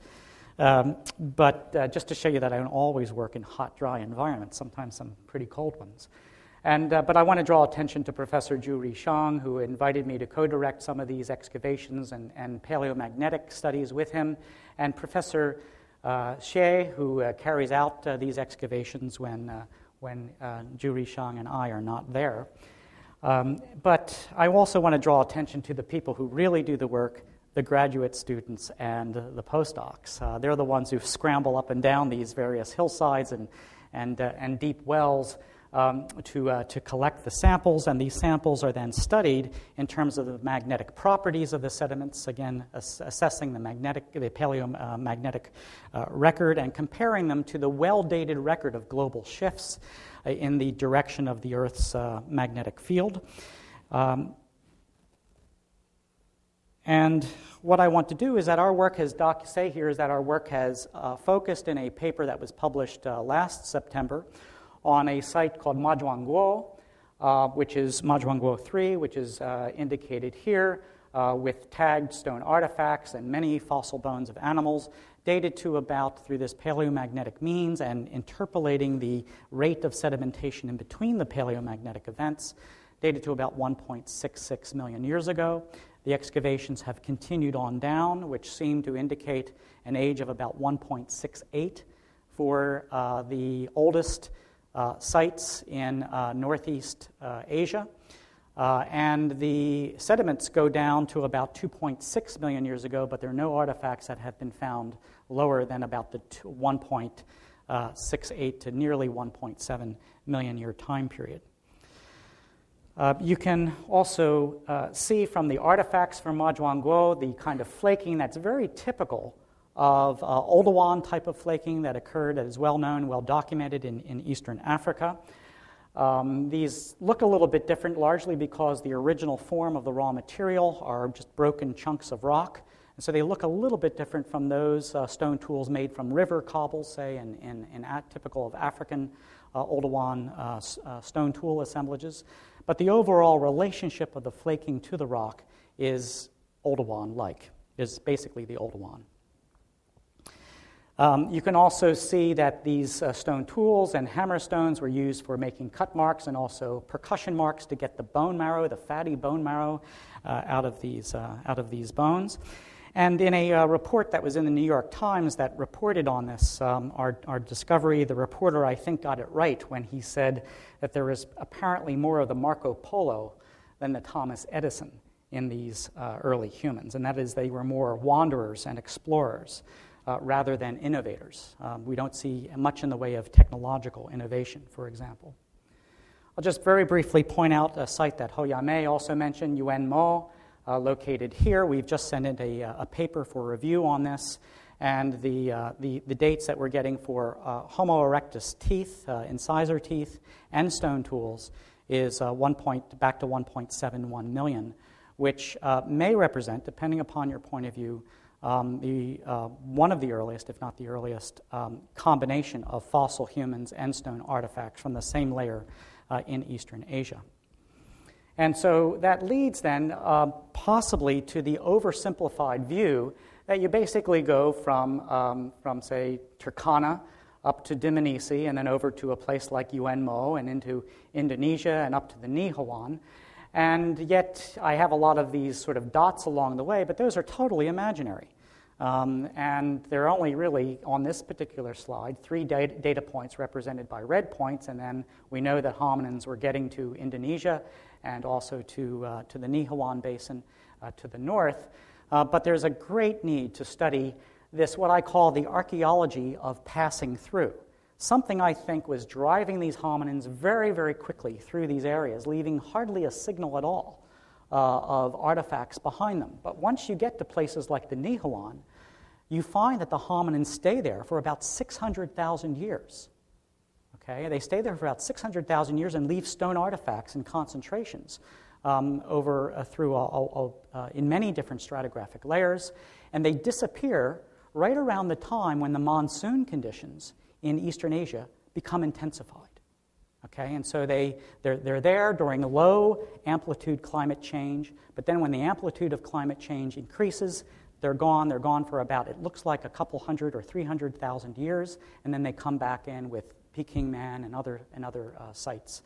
but just to show you that I don't always work in hot, dry environments, sometimes some pretty cold ones. But I want to draw attention to Professor Zhuri Shang, who invited me to co-direct some of these excavations and paleomagnetic studies with him, and Professor Xie, who carries out these excavations when Zhuri Shang and I are not there. But I also want to draw attention to the people who really do the work, the graduate students and the postdocs. They're the ones who scramble up and down these various hillsides and deep wells to collect the samples, and these samples are then studied in terms of the magnetic properties of the sediments, again, assessing the paleomagnetic record and comparing them to the well-dated record of global shifts in the direction of the Earth's magnetic field. And what I want to do is that our work has, focused in a paper that was published last September on a site called Mazhuangguo, which is Mazhuangguo 3, which is indicated here with tagged stone artifacts and many fossil bones of animals dated to about, through this paleomagnetic means and interpolating the rate of sedimentation in between the paleomagnetic events, dated to about 1.66 million years ago. The excavations have continued on down, which seem to indicate an age of about 1.68 for the oldest sites in Northeast Asia. And the sediments go down to about 2.6 million years ago, but there are no artifacts that have been found lower than about the 1.68 to nearly 1.7 million year time period. You can also see from the artifacts from Mazhuangguo the kind of flaking that's very typical of Oldowan type of flaking that occurred, that is well known, well documented in Eastern Africa. These look a little bit different, largely because the original form of the raw material are just broken chunks of rock. And so they look a little bit different from those stone tools made from river cobbles, say, and typical of African Oldowan stone tool assemblages. But the overall relationship of the flaking to the rock is Oldowan-like, is basically the Oldowan. You can also see that these stone tools and hammer stones were used for making cut marks and also percussion marks to get the bone marrow, the fatty bone marrow, out of these bones. And in a report that was in the New York Times that reported on this, our discovery, the reporter, I think, got it right when he said that there is apparently more of the Marco Polo than the Thomas Edison in these early humans, and that is they were more wanderers and explorers rather than innovators. We don't see much in the way of technological innovation, for example. I'll just very briefly point out a site that Ho Yamei also mentioned, Yuen Mo, located here. We've just sent in a paper for review on this, And the dates that we're getting for Homo erectus teeth, incisor teeth, and stone tools is back to 1.71 million, which may represent, depending upon your point of view, one of the earliest, if not the earliest, combination of fossil humans and stone artifacts from the same layer in Eastern Asia. And so that leads then possibly to the oversimplified view that you basically go from say, Turkana up to Dmanisi and then over to a place like Yuenmo and into Indonesia and up to the Nihawan. And yet I have a lot of these sort of dots along the way, but those are totally imaginary. And there are only really, on this particular slide, 3 data points represented by red points, and then we know that hominins were getting to Indonesia and also to the Nihawan Basin to the north. But there's a great need to study this, what I call the archaeology of passing through. Something I think was driving these hominins very, very quickly through these areas, leaving hardly a signal at all of artifacts behind them. But once you get to places like the Nihawan, you find that the hominins stay there for about 600,000 years. Okay? They stay there for about 600,000 years and leave stone artifacts in concentrations in many different stratigraphic layers, and they disappear right around the time when the monsoon conditions in Eastern Asia become intensified. Okay, and so they're there during low amplitude climate change, but then when the amplitude of climate change increases, they're gone. They're gone for about, it looks like a couple hundred or 300,000 years, and then they come back in with Peking Man and other sites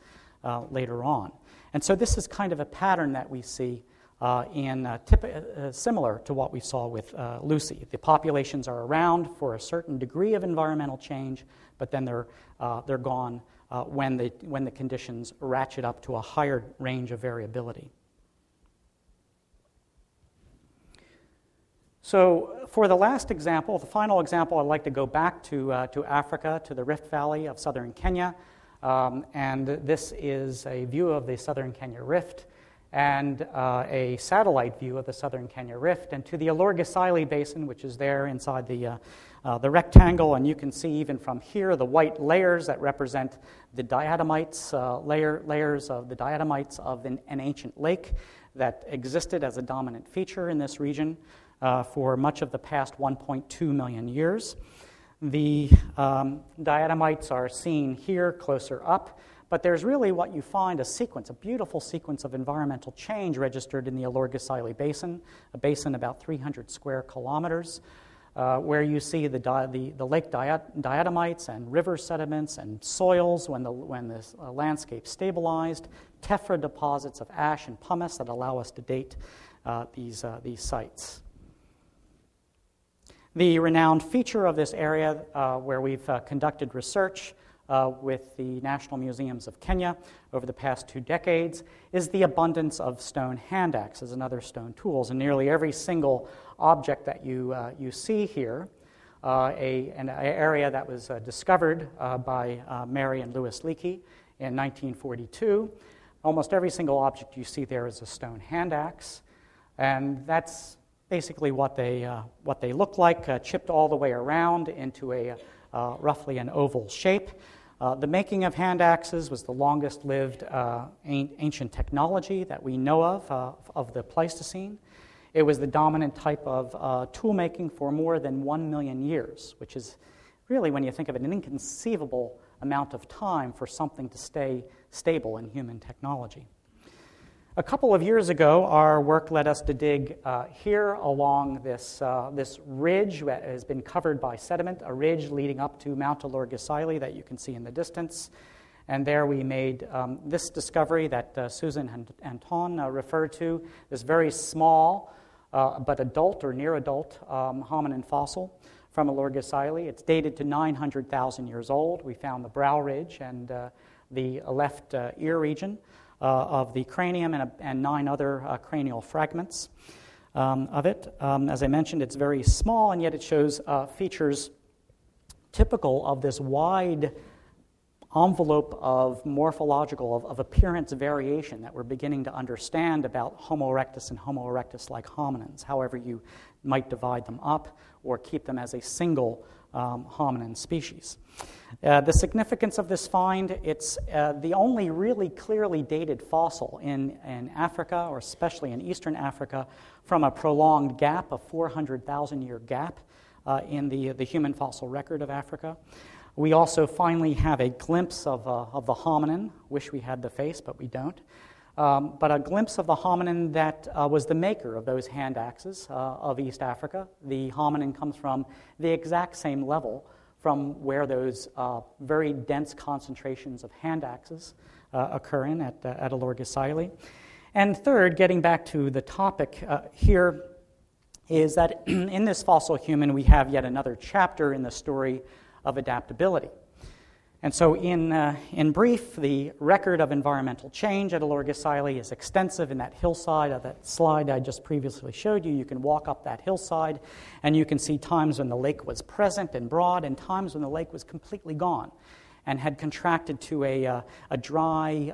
later on. And so this is kind of a pattern that we see similar to what we saw with Lucy. The populations are around for a certain degree of environmental change, but then they're gone when the conditions ratchet up to a higher range of variability. So for the last example, the final example, I'd like to go back to Africa, to the Rift Valley of southern Kenya. And this is a view of the southern Kenya Rift and a satellite view of the southern Kenya Rift, and to the Alorgesailie Basin, which is there inside the rectangle. And you can see even from here the white layers that represent the diatomites, layers of the diatomites of an ancient lake that existed as a dominant feature in this region for much of the past 1.2 million years. The diatomites are seen here closer up, but there's really what you find a beautiful sequence of environmental change registered in the Alorgesailie Basin, a basin about 300 square kilometers, where you see the lake diatomites and river sediments and soils when the landscape stabilized, tephra deposits of ash and pumice that allow us to date these sites. The renowned feature of this area where we've conducted research with the National Museums of Kenya over the past 2 decades is the abundance of stone hand axes and other stone tools. And nearly every single object that you see here, an area that was discovered by Mary and Louis Leakey in 1942, almost every single object you see there is a stone hand axe, and that's basically what they look like, chipped all the way around into roughly an oval shape. The making of hand axes was the longest-lived ancient technology that we know of the Pleistocene. It was the dominant type of tool making for more than 1 million years, which is really, when you think of it, an inconceivable amount of time for something to stay stable in human technology. A couple of years ago, our work led us to dig here along this ridge that has been covered by sediment, a ridge leading up to Mount Alorgesailie that you can see in the distance. And there we made this discovery that Susan and Anton referred to, this very small but adult or near adult hominin fossil from Alorgesailie. It's dated to 900,000 years old. We found the brow ridge and the left ear region of the cranium and 9 other cranial fragments of it. As I mentioned, it's very small, and yet it shows features typical of this wide envelope of morphological, of appearance variation that we're beginning to understand about Homo erectus and Homo erectus-like hominins, however you might divide them up or keep them as a single hominin species. The significance of this find, it's the only really clearly dated fossil in Africa, or especially in eastern Africa, from a prolonged gap, a 400,000-year gap in the human fossil record of Africa. We also finally have a glimpse of the hominin. Wish we had the face, but we don't. But a glimpse of the hominin that was the maker of those hand axes of East Africa. The hominin comes from the exact same level from where those very dense concentrations of hand axes occur in at Alorgisile. And third, getting back to the topic here, is that in this fossil human we have yet another chapter in the story of adaptability. And so in brief, the record of environmental change at Alorgisile is extensive in that hillside of that slide I just previously showed you. You can walk up that hillside and you can see times when the lake was present and broad and times when the lake was completely gone and had contracted to a dry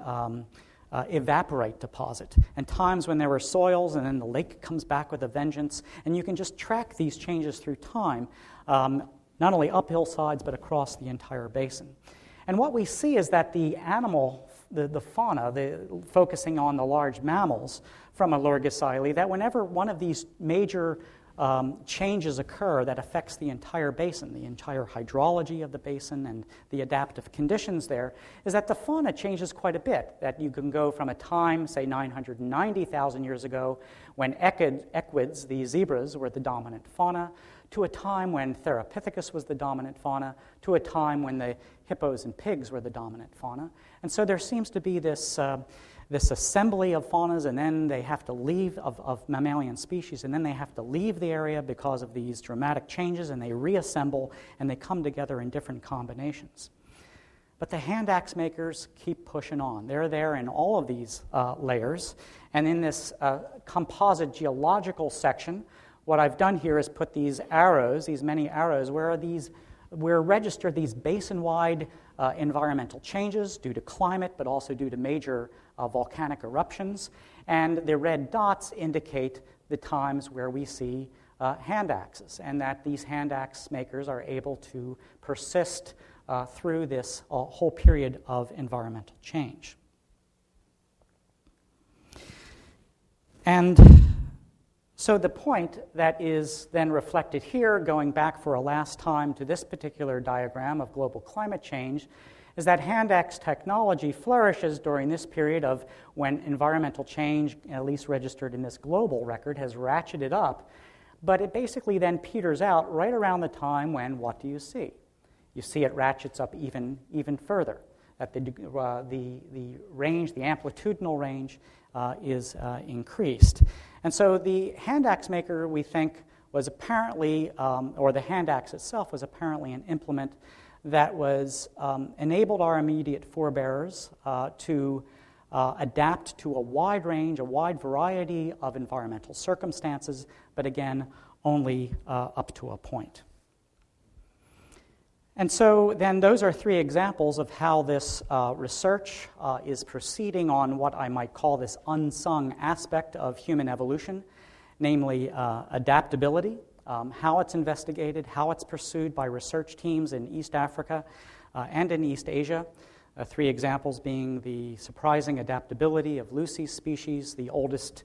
evaporite deposit, and times when there were soils and then the lake comes back with a vengeance. And you can just track these changes through time, not only up hillsides but across the entire basin. And what we see is that the animal, the fauna, focusing on the large mammals from Alorgisile, that whenever one of these major changes occur that affects the entire basin, the entire hydrology of the basin and the adaptive conditions there, is that the fauna changes quite a bit. That you can go from a time, say 990,000 years ago, when equids, the zebras, were the dominant fauna, to a time when Therapithecus was the dominant fauna, to a time when the hippos and pigs were the dominant fauna. And so there seems to be this assembly of faunas, and then they have to leave, of mammalian species, and then they have to leave the area because of these dramatic changes, and they reassemble, and they come together in different combinations. But the hand axe makers keep pushing on. They're there in all of these layers, and in this composite geological section, what I've done here is put these arrows, these many arrows, where registered these basin-wide environmental changes due to climate, but also due to major volcanic eruptions. And the red dots indicate the times where we see hand axes, and that these hand axe makers are able to persist through this whole period of environmental change. And so the point that is then reflected here, going back for a last time to this particular diagram of global climate change, is that hand axe technology flourishes during this period of when environmental change, at least registered in this global record, has ratcheted up. But it basically then peters out right around the time when, what do you see? You see it ratchets up even further. That the range, the amplitudinal range, is increased. And so the hand axe maker, we think, was apparently, or the hand axe itself was apparently an implement that was enabled our immediate forebears to adapt to a wide range, a wide variety of environmental circumstances, but again, only up to a point. And so then those are three examples of how this research is proceeding on what I might call this unsung aspect of human evolution, namely adaptability, how it's investigated, how it's pursued by research teams in East Africa and in East Asia. Three examples being the surprising adaptability of Lucy's species, the oldest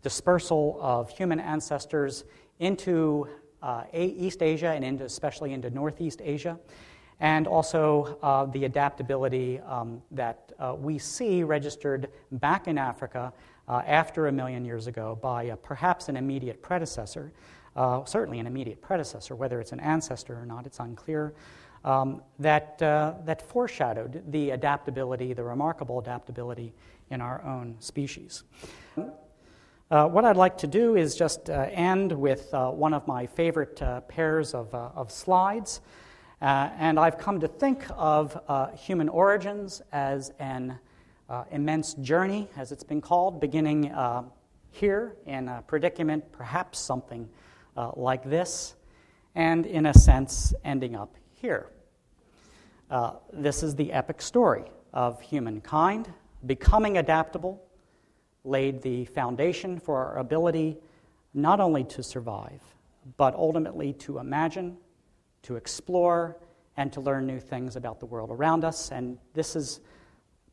dispersal of human ancestors into East Asia and especially into Northeast Asia, and also the adaptability that we see registered back in Africa after 1 million years ago by perhaps an immediate predecessor, certainly an immediate predecessor. Whether it's an ancestor or not, it's unclear, that foreshadowed the adaptability, the remarkable adaptability in our own species. What I'd like to do is just end with one of my favorite pairs of slides. And I've come to think of human origins as an immense journey, as it's been called, beginning here in a predicament, perhaps something like this, and in a sense, ending up here. This is the epic story of humankind becoming adaptable, laid the foundation for our ability not only to survive, but ultimately to imagine, to explore, and to learn new things about the world around us. And this is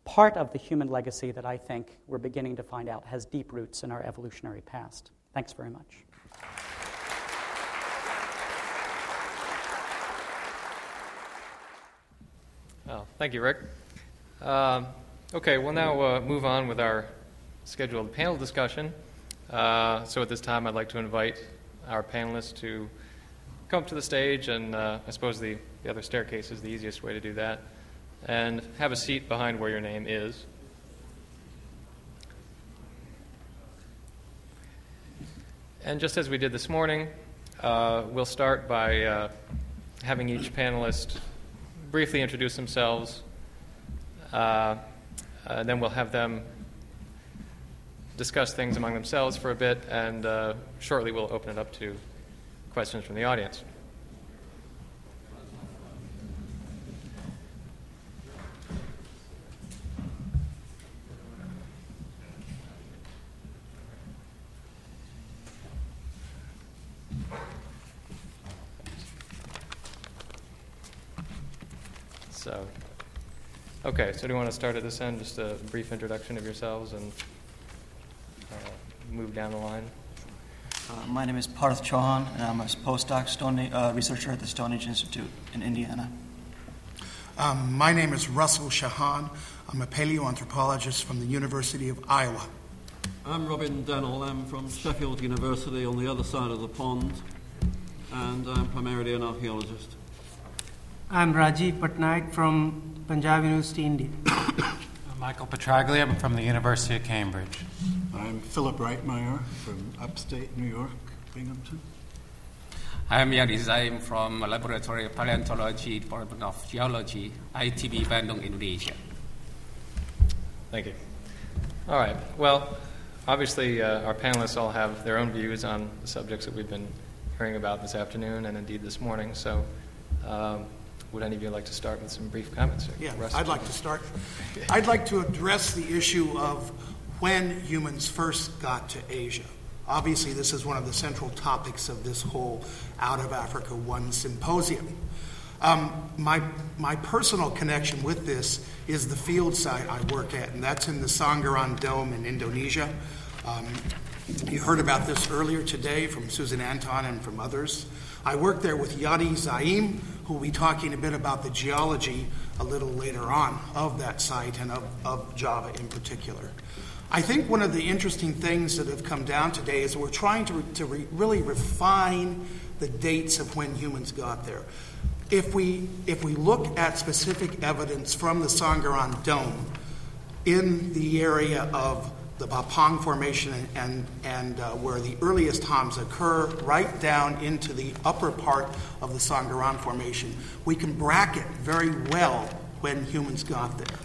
part of the human legacy that I think we're beginning to find out has deep roots in our evolutionary past. Thanks very much. Oh, thank you, Rick. Okay, we'll now move on with our scheduled panel discussion. So at this time, I'd like to invite our panelists to come up to the stage, and I suppose the other staircase is the easiest way to do that, and have a seat behind where your name is. And just as we did this morning, we'll start by having each panelist briefly introduce themselves, and then we'll have them discuss things among themselves for a bit, and shortly we'll open it up to questions from the audience. So do you want to start at this end, just a brief introduction of yourselves and move down the line? My name is Parth Chauhan, and I'm a postdoc Stony, researcher at the Stony Institute in Indiana. My name is Russell Chauhan. I'm a paleoanthropologist from the University of Iowa. I'm Robin Dennell. I'm from Sheffield University on the other side of the pond, and I'm primarily an archaeologist. I'm Rajeev Patnaik from Panjab University, India. I'm Michael Petraglia. I'm from the University of Cambridge. I'm Philip Rightmire from upstate New York, Binghamton. I'm Yahdi Zaim from Laboratory of Paleontology, Department of Geology, ITB, Bandung, Indonesia. Thank you. All right. Well, obviously, our panelists all have their own views on the subjects that we've been hearing about this afternoon and indeed this morning. So would any of you like to start with some brief comments? Yeah, I'd like to start. I'd like to address the issue of when humans first got to Asia. Obviously, this is one of the central topics of this whole Out of Africa One symposium. My personal connection with this is the field site I work at, and that's in the Sanggaran Dome in Indonesia. You heard about this earlier today from Susan Anton and from others. I work there with Yahdi Zaim, who will be talking a bit about the geology a little later on of that site and of Java in particular. I think one of the interesting things that have come down today is we're trying to really refine the dates of when humans got there. If we look at specific evidence from the Sanggaran Dome in the area of the Bapang Formation and where the earliest homs occur, right down into the upper part of the Sanggaran Formation, we can bracket very well when humans got there.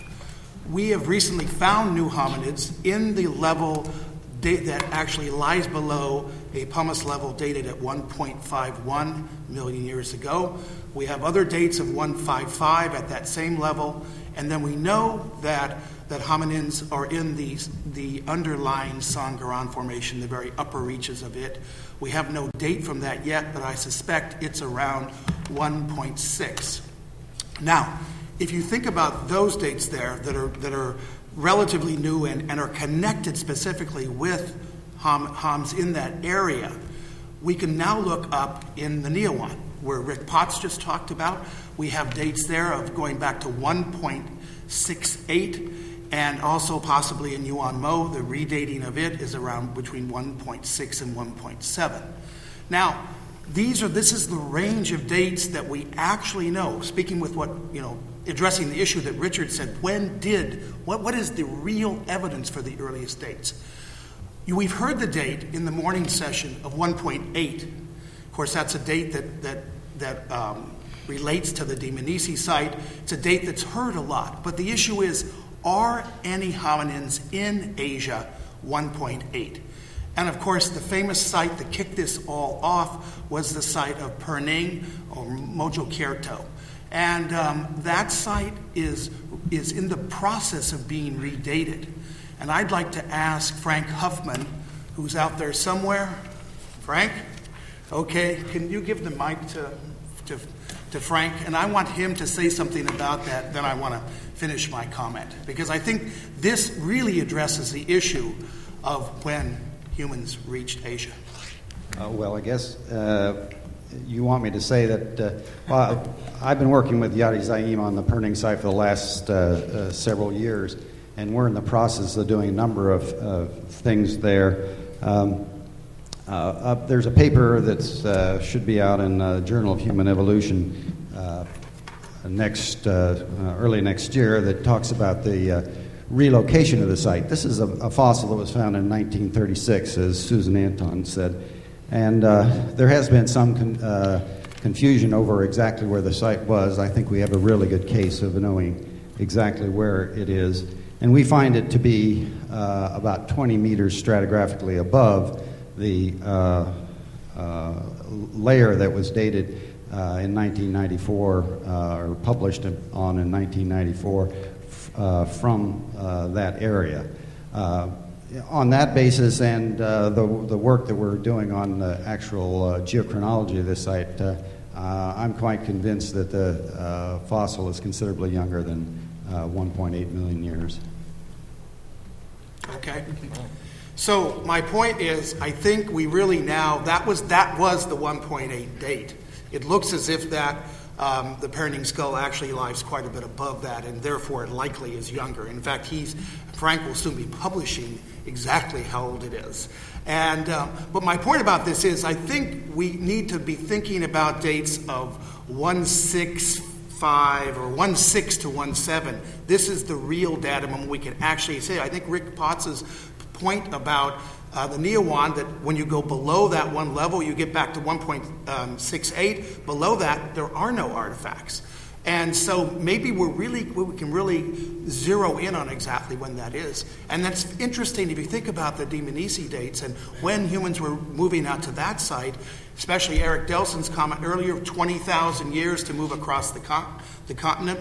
We have recently found new hominids in the level that actually lies below a pumice level dated at 1.51 million years ago. We have other dates of 155 at that same level, and then we know that hominids are in the underlying Sanggaran Formation, the very upper reaches of it. We have no date from that yet, but I suspect it's around 1.6. Now, if you think about those dates there that are relatively new and are connected specifically with homs in that area, we can now look up in the Neowon, where Rick Potts just talked about. We have dates there of going back to 1.68, and also possibly in Yuan Mo, the redating of it is around between 1.6 and 1.7. Now, this is the range of dates that we actually know. Speaking with addressing the issue that Richard said, what is the real evidence for the earliest dates? We've heard the date in the morning session of 1.8. Of course, that's a date that relates to the Dmanisi site. It's a date that's heard a lot. But the issue is, are any hominins in Asia 1.8? And of course, the famous site that kicked this all off was the site of Perning or Mojokerto. And that site is in the process of being redated. And I'd like to ask Frank Huffman, who's out there somewhere. Frank? Okay, can you give the mic to Frank? And I want him to say something about that, then I want to finish my comment. Because I think this really addresses the issue of when humans reached Asia. Well, I guess you want me to say that I've been working with Yahdi Zaim on the Perning site for the last several years, and we're in the process of doing a number of things there. There's a paper that should be out in the Journal of Human Evolution early next year that talks about the relocation of the site. This is a fossil that was found in 1936, as Susan Anton said. And there has been some confusion over exactly where the site was. I think we have a really good case of knowing exactly where it is. And we find it to be about 20 meters stratigraphically above the layer that was dated in 1994, or published on in 1994 from that area. On that basis, and the work that we're doing on the actual geochronology of this site, I'm quite convinced that the fossil is considerably younger than 1.8 million years. Okay. So my point is, I think we really now, that was the 1.8 date. It looks as if that the Perning skull actually lies quite a bit above that, and therefore it likely is younger. In fact, Frank will soon be publishing exactly how old it is. And but my point about this is, I think we need to be thinking about dates of 165 or 16 to 17. This is the real datum when we can actually say. I think Rick Potts's point about the Neowon, that when you go below that one level, you get back to 1.68. Below that, there are no artifacts. And so maybe we can really zero in on exactly when that is. And that's interesting if you think about the Dmanisi dates and when humans were moving out to that site, especially Eric Delson's comment earlier, 20,000 years to move across the continent.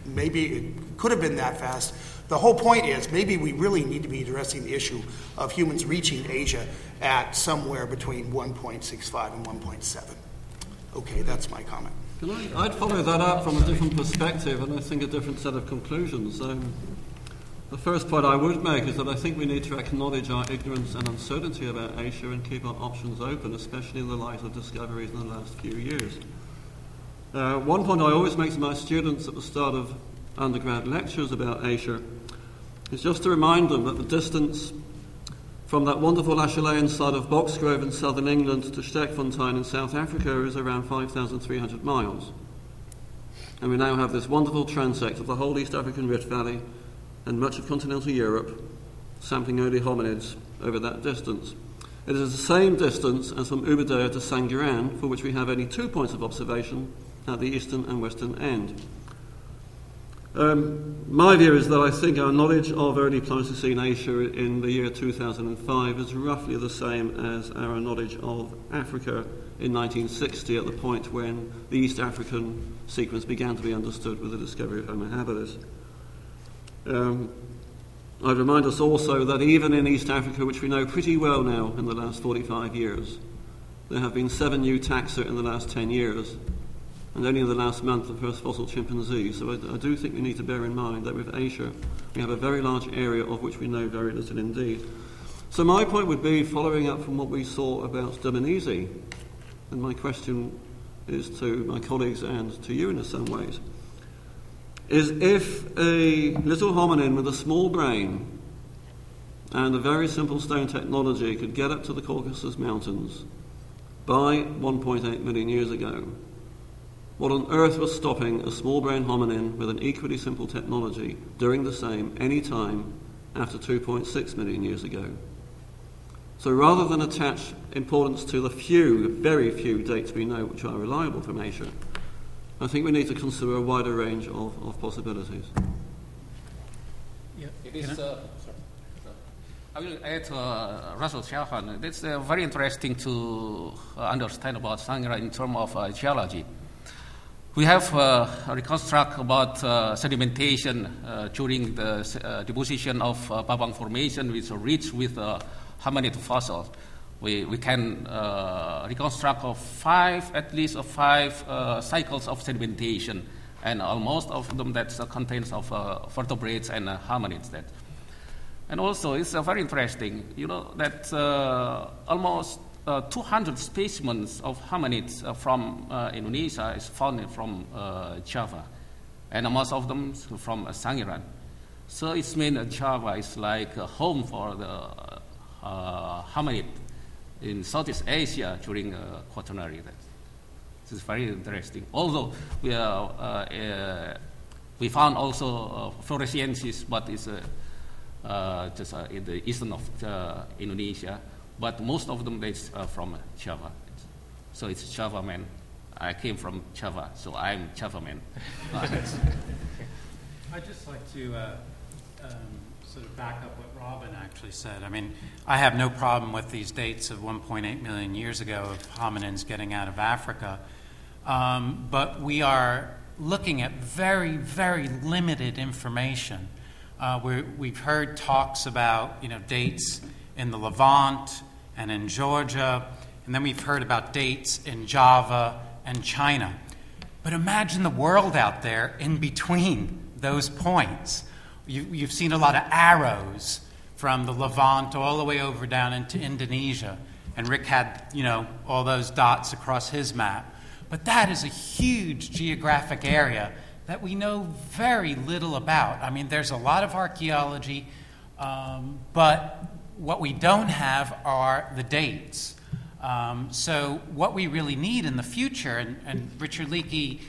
Maybe it could have been that fast. The whole point is maybe we really need to be addressing the issue of humans reaching Asia at somewhere between 1.65 and 1.7. Okay, that's my comment. I'd follow that up from a different perspective, and I think a different set of conclusions. The first point I would make is that I think we need to acknowledge our ignorance and uncertainty about Asia and keep our options open, especially in the light of discoveries in the last few years. One point I always make to my students at the start of undergrad lectures about Asia is just to remind them that the distance from that wonderful Acheulean site of Boxgrove in southern England to Stekfontein in South Africa is around 5,300 miles. And we now have this wonderful transect of the whole East African Rift Valley and much of continental Europe, sampling early hominids over that distance. It is the same distance as from Ubudea to Sangiran, for which we have only 2 points of observation at the eastern and western end. My view is that I think our knowledge of early Pleistocene Asia in the year 2005 is roughly the same as our knowledge of Africa in 1960, at the point when the East African sequence began to be understood with the discovery of Homo habilis. I'd remind us also that even in East Africa, which we know pretty well now in the last 45 years, there have been 7 new taxa in the last 10 years, and only in the last month the first fossil chimpanzee. So I do think we need to bear in mind that with Asia we have a very large area of which we know very little indeed. So my point would be, following up from what we saw about Dmanisi, and my question is to my colleagues and to you in some ways, is if a little hominin with a small brain and a very simple stone technology could get up to the Caucasus Mountains by 1.8 million years ago, what on earth was stopping a small-brain hominin with an equally simple technology doing the same any time after 2.6 million years ago? So rather than attach importance to the very few dates we know which are reliable from Asia, I think we need to consider a wider range of possibilities. Yeah. It is, I will add Russell Chauhan. It's very interesting to understand about Sangra in terms of geology. We have reconstruct about sedimentation during the deposition of Babang Formation, which are rich with hominid fossils. We can reconstruct at least five cycles of sedimentation, and almost of them that contains of vertebrates and hominids. And also, it's very interesting, that almost 200 specimens of hominids from Indonesia is found from Java, and most of them from Sangiran. So it means Java is like a home for the hominid in Southeast Asia during Quaternary. This is very interesting. Although we found also Floresiensis, but it's just in the eastern of Indonesia. But most of them is from Java. So it's Java man. I came from Java, so I'm Java man. I'd just like to sort of back up what Robin actually said. I mean, I have no problem with these dates of 1.8 million years ago of hominins getting out of Africa. But we are looking at very, very limited information. We've heard talks about, dates in the Levant and in Georgia, and then we've heard about dates in Java and China. But imagine the world out there in between those points. You've seen a lot of arrows from the Levant all the way over down into Indonesia, and Rick had, all those dots across his map. But that is a huge geographic area that we know very little about. I mean, there's a lot of archaeology, but what we don't have are the dates. So what we really need in the future, and Richard Leakey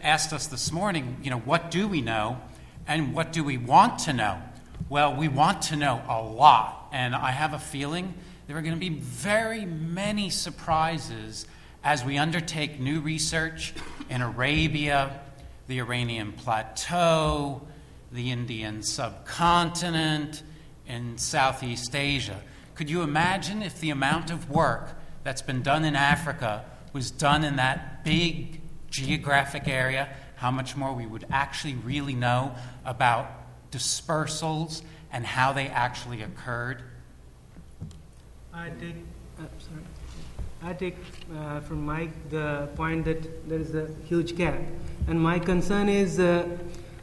asked us this morning, what do we know and what do we want to know? Well, we want to know a lot, and I have a feeling there are going to be very many surprises as we undertake new research in Arabia, the Iranian Plateau, the Indian subcontinent, in Southeast Asia. Could you imagine if the amount of work that's been done in Africa was done in that big geographic area, how much more we would actually really know about dispersals and how they actually occurred? I take from Mike the point that there is a huge gap. And my concern is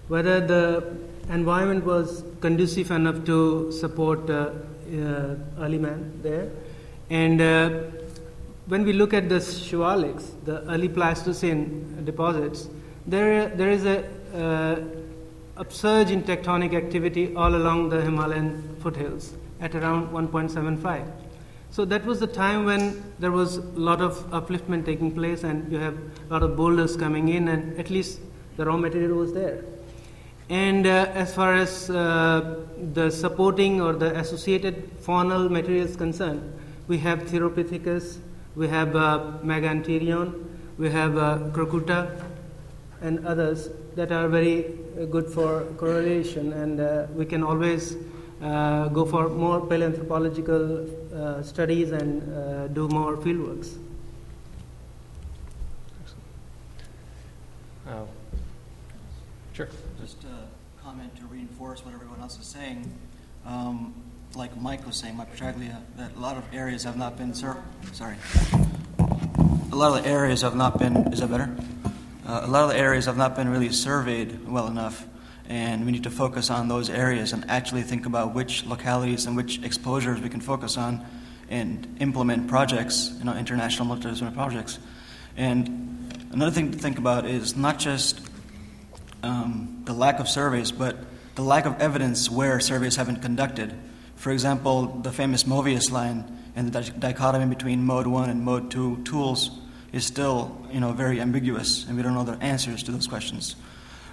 whether the environment was conducive enough to support early man there. And when we look at the schwalics, the early Pleistocene deposits, there is a upsurge in tectonic activity all along the Himalayan foothills at around 1.75. So that was the time when there was a lot of upliftment taking place, and you have a lot of boulders coming in, and at least the raw material was there. And as far as the supporting or the associated faunal material is concerned, we have Theropithecus, we have Megantherion, we have Crocuta, and others that are very good for correlation, and we can always go for more paleoanthropological studies and do more fieldworks. Sure. Just a comment to reinforce what everyone else is saying. Like Mike was saying, Mike Petraglia, that a lot of areas have not been A lot of the areas have not been. Is that better? A lot of the areas have not been really surveyed well enough, and we need to focus on those areas and actually think about which localities and which exposures we can focus on and implement projects, international multidisciplinary projects. And another thing to think about is not just the lack of surveys, but the lack of evidence where surveys have been conducted. For example, the famous Mobius line and the dichotomy between Mode 1 and Mode 2 tools is still, very ambiguous, and we don't know the answers to those questions.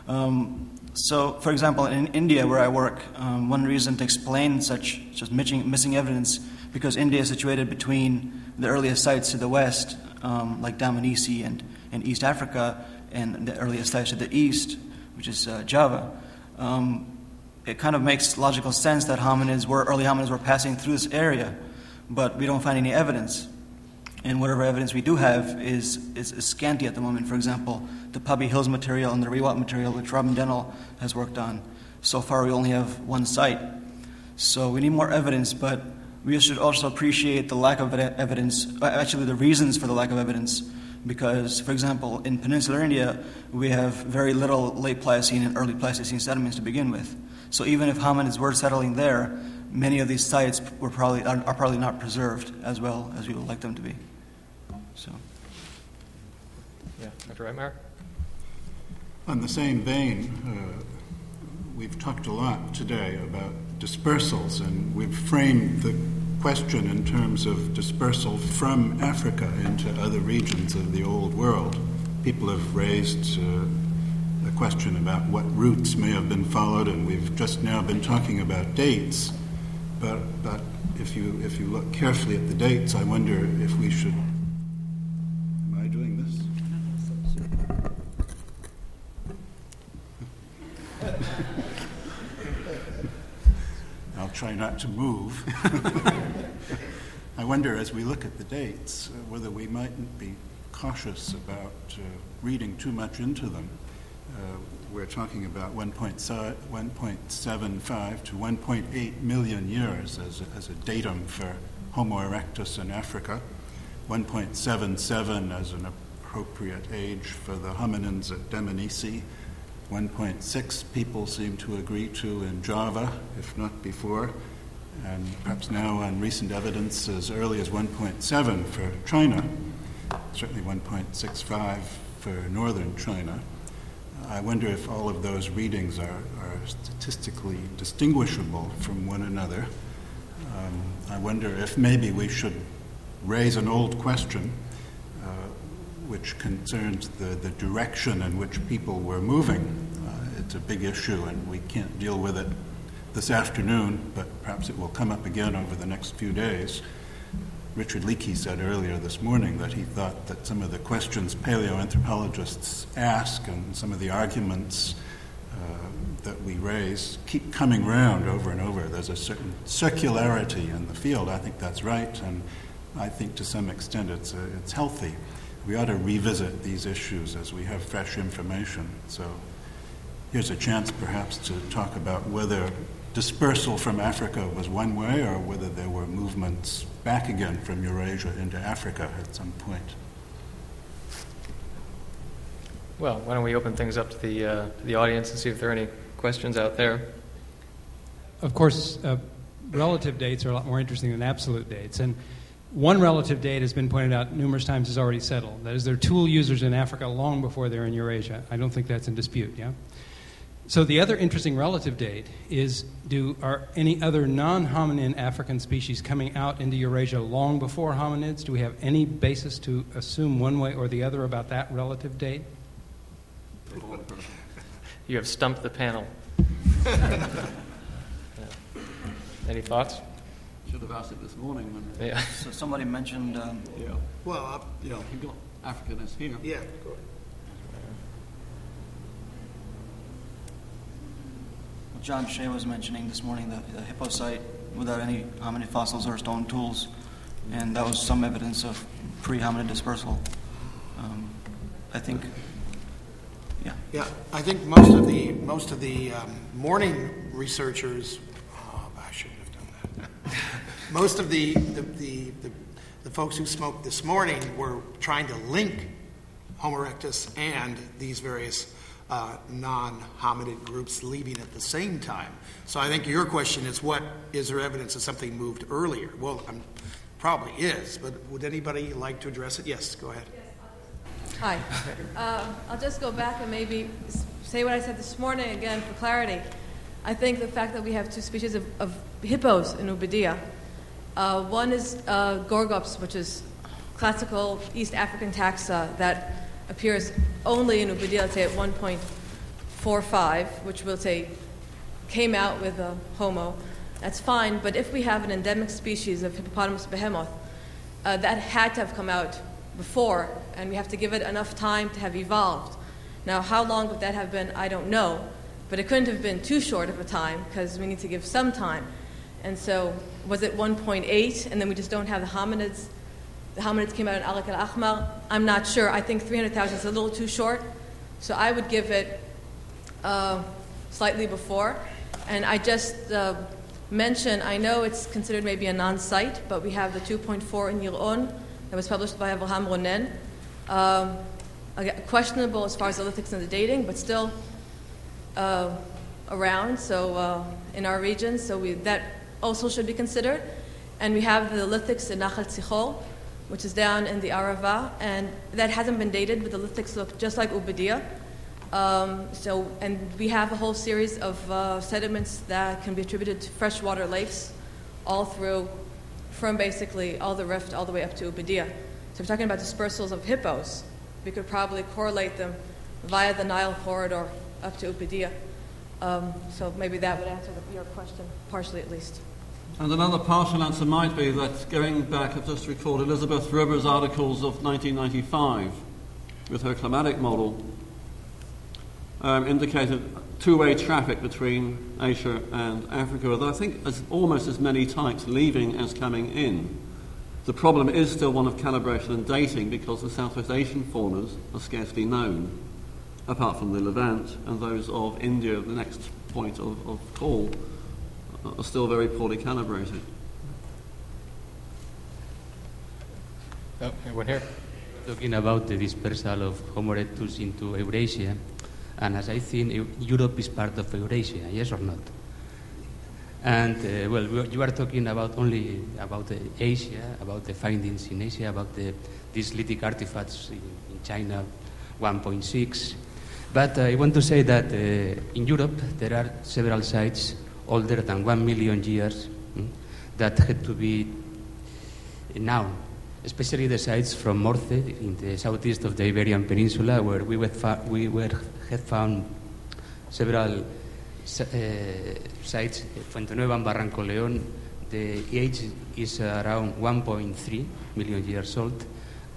So, for example, in India, where I work, one reason to explain such missing evidence, because India is situated between the earliest sites to the west, like Dmanisi and East Africa, and the earliest sites to the east, which is Java. It kind of makes logical sense that early hominids were passing through this area, but we don't find any evidence. And whatever evidence we do have is scanty at the moment. For example, the Pubbie Hills material and the Rewalt material, which Robin Dennell has worked on. So far, we only have one site. So we need more evidence, but we should also appreciate the lack of evidence, actually the reasons for the lack of evidence. Because, for example, in peninsular India, we have very little late Pliocene and early Pleistocene sediments to begin with. So even if hominids were settling there, many of these sites are probably not preserved as well as we would like them to be. So, yeah, Dr. Rightmire? On the same vein, we've talked a lot today about dispersals, and we've framed the question in terms of dispersal from Africa into other regions of the Old World. People have raised a question about what routes may have been followed, and we've just now been talking about dates. But if you look carefully at the dates, I wonder if we should. Am I doing this? I'll try not to move. I wonder, as we look at the dates, whether we mightn't be cautious about reading too much into them. We're talking about 1.75 to 1.8 million years as a datum for Homo erectus in Africa, 1.77 as an appropriate age for the hominins at Dmanisi, 1.6 people seem to agree to in Java, if not before, and perhaps now on recent evidence as early as 1.7 for China, certainly 1.65 for northern China. I wonder if all of those readings are statistically distinguishable from one another. I wonder if maybe we should raise an old question which concerns the direction in which people were moving. It's a big issue and we can't deal with it this afternoon, but perhaps it will come up again over the next few days. Richard Leakey said earlier this morning that he thought that some of the questions paleoanthropologists ask and some of the arguments that we raise keep coming round over and over. There's a certain circularity in the field. I think that's right, and I think to some extent it's healthy. We ought to revisit these issues as we have fresh information. So here's a chance perhaps to talk about whether dispersal from Africa was one way or whether there were movements back again from Eurasia into Africa at some point. Well, why don't we open things up to the audience and see if there are any questions out there. Of course, relative dates are a lot more interesting than absolute dates. And one relative date has been pointed out numerous times is already settled. That is, there are tool users in Africa long before they're in Eurasia. I don't think that's in dispute, yeah? So the other interesting relative date is, are any other non-hominin African species coming out into Eurasia long before hominids? Do we have any basis to assume one way or the other about that relative date? You have stumped the panel. Yeah. Any thoughts? Should have asked it this morning. Yeah. So somebody mentioned. Yeah. Well, yeah, you've got Africanists here. Yeah, go ahead. John Shea was mentioning this morning the hippo site without any hominid fossils or stone tools, and that was some evidence of pre-hominid dispersal. I think. Yeah. Yeah, I think most of the morning researchers. Oh, I shouldn't have done that. Most of the folks who spoke this morning were trying to link Homo erectus and these various non-hominid groups leaving at the same time. So I think your question is, is there evidence that something moved earlier? Well, probably is, but would anybody like to address it? Yes, go ahead. Hi. I'll just go back and maybe say what I said this morning again for clarity. I think the fact that we have two species of hippos in Ubadia. One is Gorgops, which is classical East African taxa that appears only in Ubadia, let's say at 1.45, which we'll say came out with a Homo. That's fine, but if we have an endemic species of hippopotamus behemoth, that had to have come out before, and we have to give it enough time to have evolved. Now, how long would that have been? I don't know, but it couldn't have been too short of a time because we need to give some time. And so, was it 1.8, and then we just don't have the hominids the hominids came out in Alak al-Ahmar. I'm not sure. I think 300,000 is a little too short. So I would give it slightly before. And I just mention, I know it's considered maybe a non-site, but we have the 2.4 in Yil'on that was published by Avraham Ronen. Questionable as far as the lithics and the dating, but still around, so in our region, so that also should be considered. And we have the lithics in Nachal Tzichol, which is down in the Arava, and that hasn't been dated, but the lithics look just like Ubadia. And we have a whole series of sediments that can be attributed to freshwater lakes all through, from basically all the rift all the way up to Ubadia. So we're talking about dispersals of hippos. We could probably correlate them via the Nile corridor up to Ubadia. So maybe that would answer your question, partially at least. And another partial answer might be that going back, I've just recalled Elizabeth Riber's articles of 1995 with her climatic model indicated two-way traffic between Asia and Africa, with I think almost as many types leaving as coming in. The problem is still one of calibration and dating because the Southwest Asian faunas are scarcely known, apart from the Levant, and those of India, the next point of call, are still very poorly calibrated. Oh, anyone here? Talking about the dispersal of Homo erectus into Eurasia, and as I think Europe is part of Eurasia, yes or not? And you are talking about only about Asia, about the findings in Asia, about these lithic artifacts in China, 1.6. But I want to say that in Europe there are several sites older than 1 million years that had to be known, especially the sites from Morte in the southeast of the Iberian Peninsula, where we had found several sites. Fuente Nueva and Barranco León, the age is around 1.3 million years old,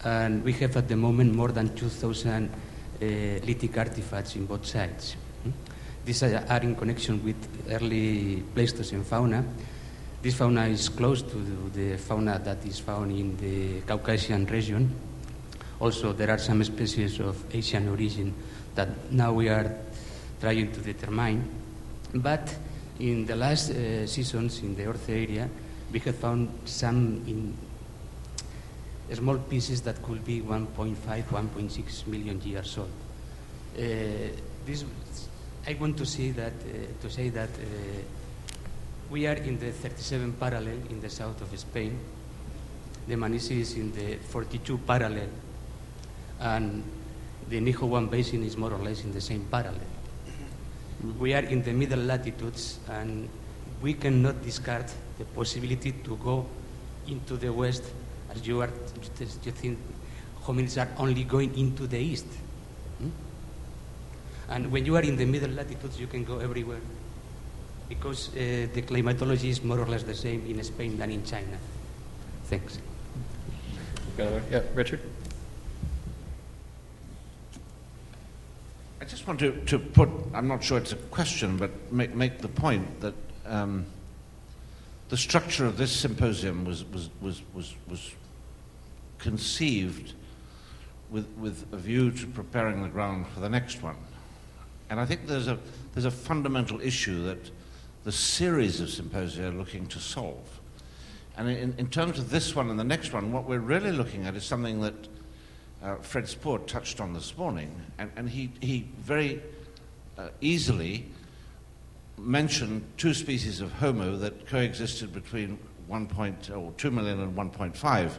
and we have at the moment more than 2,000 lithic artifacts in both sites. These are in connection with early Pleistocene fauna. This fauna is close to the fauna that is found in the Caucasian region. Also, there are some species of Asian origin that now we are trying to determine. But in the last seasons in the Orce area, we have found some in small pieces that could be 1.5, 1.6 million years old. I want to say that we are in the 37 parallel in the south of Spain. The Manisi is in the 42 parallel, and the Nijo 1 basin is more or less in the same parallel. We are in the middle latitudes, and we cannot discard the possibility to go into the west, as you think hominids are only going into the east. And when you are in the middle latitudes, you can go everywhere, because the climatology is more or less the same in Spain than in China. Thanks. Yeah, Richard? I just want to put, I'm not sure it's a question, but make the point that the structure of this symposium was conceived with a view to preparing the ground for the next one. And I think there's a fundamental issue that the series of symposia are looking to solve. And in terms of this one and the next one, what we're really looking at is something that Fred Spoor touched on this morning, and he very easily mentioned two species of Homo that coexisted between 2 million and 1.5.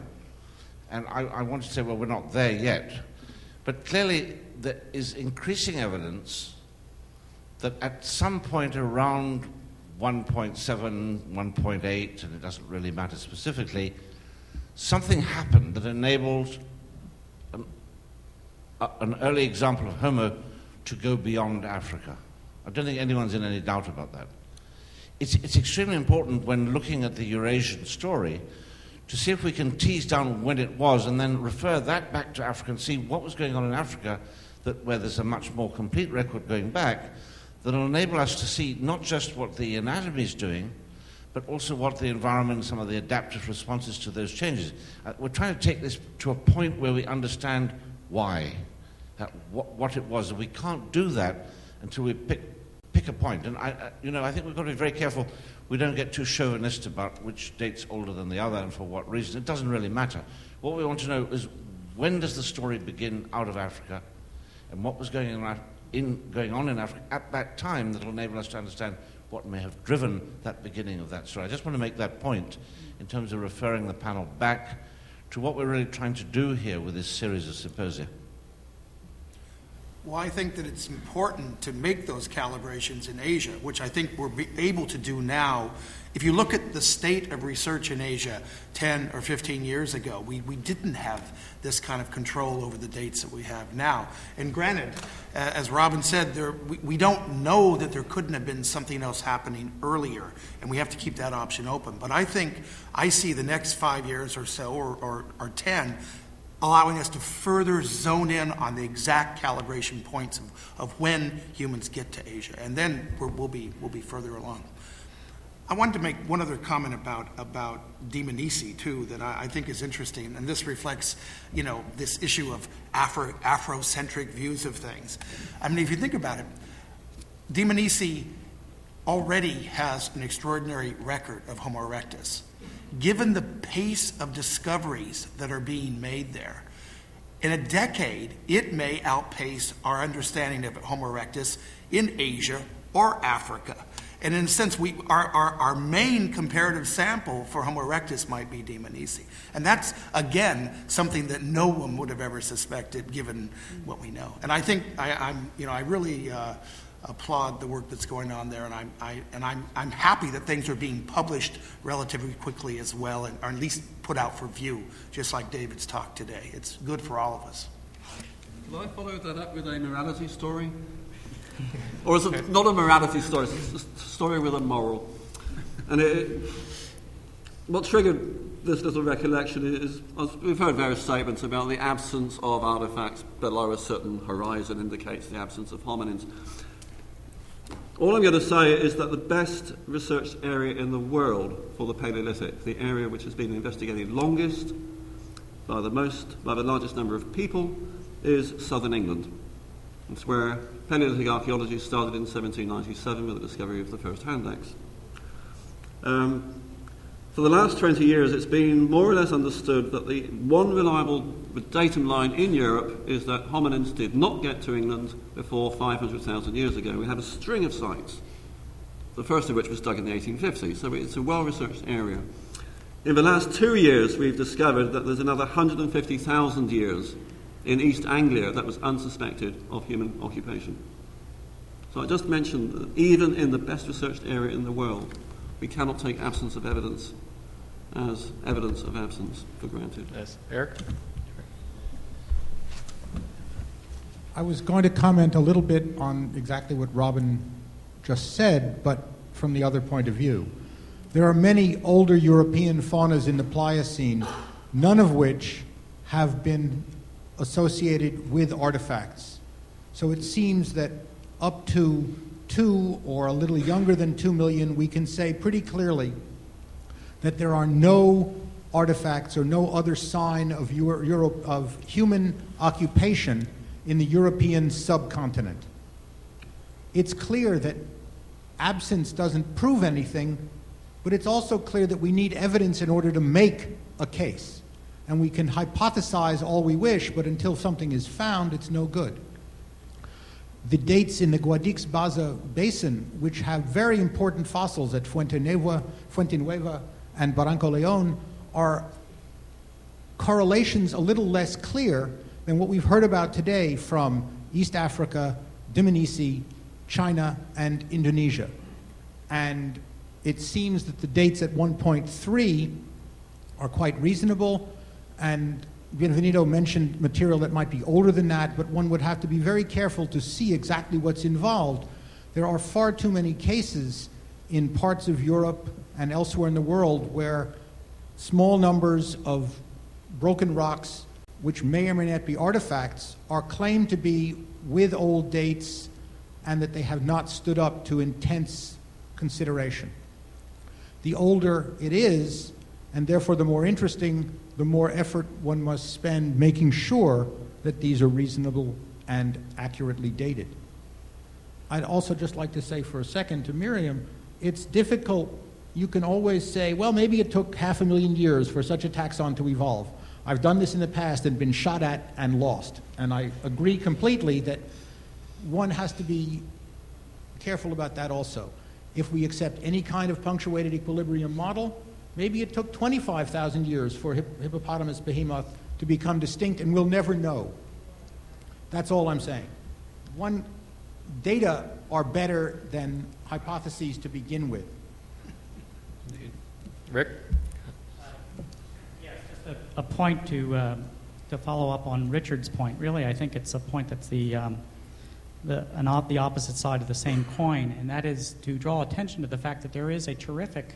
And I want to say, well, we're not there yet. But clearly there is increasing evidence that at some point around 1.7, 1.8, and it doesn't really matter specifically, something happened that enabled an early example of Homo to go beyond Africa. I don't think anyone's in any doubt about that. It's extremely important when looking at the Eurasian story to see if we can tease down when it was and then refer that back to Africa and see what was going on in Africa, where there's a much more complete record going back, that will enable us to see not just what the anatomy is doing, but also what the environment, some of the adaptive responses to those changes. We're trying to take this to a point where we understand why, what it was. And we can't do that until we pick a point. And I think we've got to be very careful we don't get too chauvinist about which date's older than the other and for what reason. It doesn't really matter. What we want to know is, when does the story begin out of Africa, and what was going on in Africa at that time that will enable us to understand what may have driven that beginning of that story. I just want to make that point in terms of referring the panel back to what we're really trying to do here with this series of symposia. Well, I think that it's important to make those calibrations in Asia, which I think we're able to do now. If you look at the state of research in Asia 10 or 15 years ago, we didn't have this kind of control over the dates that we have now. And granted, as Robin said, we don't know that there couldn't have been something else happening earlier, and we have to keep that option open. But I think I see the next 5 years or so, or 10, allowing us to further zone in on the exact calibration points of when humans get to Asia, and then we'll be further along. I wanted to make one other comment about Dmanisi too that I think is interesting, and this reflects, this issue of Afrocentric views of things. I mean, if you think about it, Dmanisi already has an extraordinary record of Homo erectus. Given the pace of discoveries that are being made there, in a decade, it may outpace our understanding of Homo erectus in Asia or Africa. And in a sense, our main comparative sample for Homo erectus might be Dmanisi. And that's, again, something that no one would have ever suspected given what we know. And I think I really applaud the work that's going on there, and I'm happy that things are being published relatively quickly as well, or at least put out for view, just like David's talk today. It's good for all of us. Will I follow that up with a morality story? Or is it not a morality story, it's a story with a moral? And what triggered this little recollection is, we've heard various statements about the absence of artifacts below a certain horizon indicates the absence of hominins. All I'm going to say is that the best researched area in the world for the Paleolithic, the area which has been investigated longest by the largest number of people, is southern England. It's where Paleolithic archaeology started in 1797 with the discovery of the first hand axe. For the last 20 years, it's been more or less understood that the one reliable datum line in Europe is that hominins did not get to England before 500,000 years ago. We have a string of sites, the first of which was dug in the 1850s, so it's a well-researched area. In the last 2 years, we've discovered that there's another 150,000 years in East Anglia that was unsuspected of human occupation. So I just mentioned that even in the best researched area in the world, we cannot take absence of evidence as evidence of absence for granted. Yes, Eric? I was going to comment a little bit on exactly what Robin just said, but from the other point of view. There are many older European faunas in the Pliocene, none of which have been associated with artifacts. So it seems that up to 2 or a little younger than 2 million, we can say pretty clearly that there are no artifacts or no other sign of of human occupation in the European subcontinent. It's clear that absence doesn't prove anything, but it's also clear that we need evidence in order to make a case. And we can hypothesize all we wish, but until something is found, it's no good. The dates in the Guadix-Baza Basin, which have very important fossils at Fuente Nueva and Barranco León, are correlations a little less clear than what we've heard about today from East Africa, Dmanisi, China, and Indonesia. And it seems that the dates at 1.3 are quite reasonable, and Bienvenido mentioned material that might be older than that, but one would have to be very careful to see exactly what's involved. There are far too many cases in parts of Europe and elsewhere in the world where small numbers of broken rocks, which may or may not be artifacts, are claimed to be with old dates and that they have not stood up to intense consideration. the older it is, and therefore the more interesting, the more effort one must spend making sure that these are reasonable and accurately dated. I'd also just like to say for a second to Miriam, it's difficult. You can always say, well, maybe it took 500,000 years for such a taxon to evolve. I've done this in the past and been shot at and lost. And I agree completely that one has to be careful about that also. If we accept any kind of punctuated equilibrium model, maybe it took 25,000 years for hippopotamus behemoth to become distinct, and we'll never know. That's all I'm saying. Data are better than hypotheses to begin with. Rick? Yes, just a point to follow up on Richard's point. Really, I think it's a point that's the opposite side of the same coin, and that is to draw attention to the fact that there is a terrific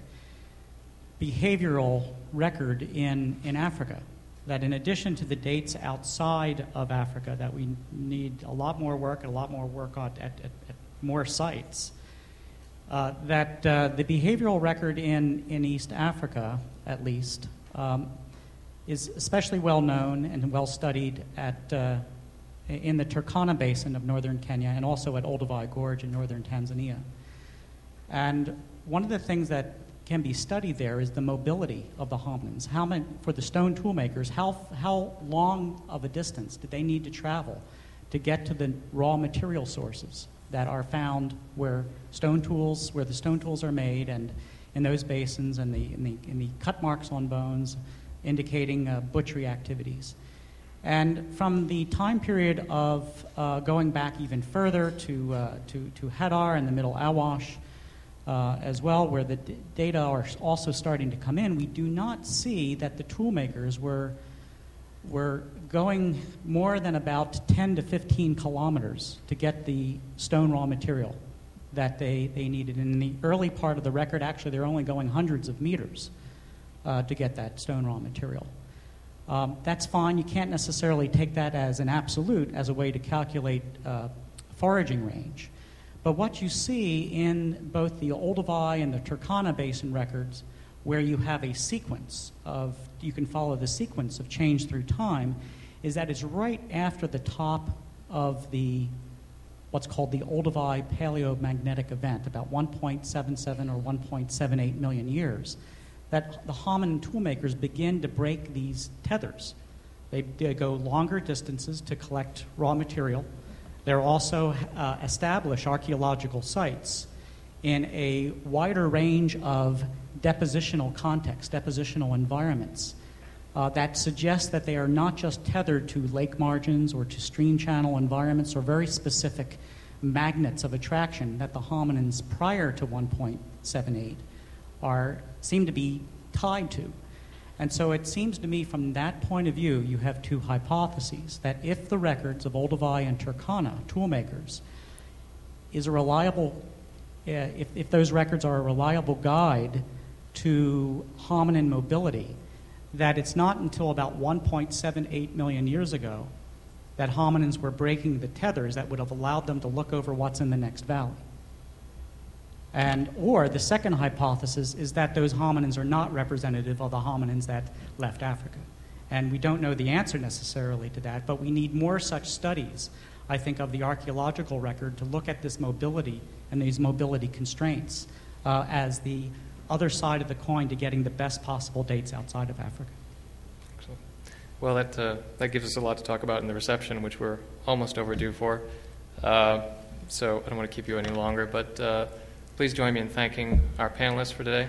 behavioral record in Africa, that in addition to the dates outside of Africa, that we need a lot more work and a lot more work at more sites, that the behavioral record in East Africa, at least, is especially well known and well studied in the Turkana Basin of northern Kenya and also at Olduvai Gorge in northern Tanzania. And one of the things that can be studied there is the mobility of the hominins. For the stone tool makers, how long of a distance did they need to travel to get to the raw material sources that are found where the stone tools are made, and in those basins, and the cut marks on bones indicating butchery activities. And from the time period of going back even further to Hadar and the Middle Awash, as well, where the data are also starting to come in, we do not see that the tool makers were going more than about 10 to 15 kilometers to get the stone raw material that they needed. In the early part of the record, actually, they're only going hundreds of meters to get that stone raw material. That's fine. You can't necessarily take that as an absolute, as a way to calculate foraging range. But what you see in both the Olduvai and the Turkana Basin records, where you have a sequence of, you can follow the sequence of change through time, is that it's right after the top of what's called the Olduvai paleomagnetic event, about 1.77 or 1.78 million years, that the hominin toolmakers begin to break these tethers. They go longer distances to collect raw material. They also establish archaeological sites in a wider range of depositional contexts, depositional environments, that suggest that they are not just tethered to lake margins or to stream channel environments or very specific magnets of attraction that the hominins prior to 1.78 seem to be tied to. And so it seems to me from that point of view, you have two hypotheses, that if the records of Olduvai and Turkana toolmakers is a reliable, if those records are a reliable guide to hominin mobility, that it's not until about 1.78 million years ago that hominins were breaking the tethers that would have allowed them to look over what's in the next valley. Or the second hypothesis is that those hominins are not representative of the hominins that left Africa. And we don't know the answer necessarily to that, but we need more such studies, I think, of the archaeological record to look at this mobility and these mobility constraints as the other side of the coin to getting the best possible dates outside of Africa. Excellent. Well, that gives us a lot to talk about in the reception, which we're almost overdue for. So I don't want to keep you any longer, but please join me in thanking our panelists for today.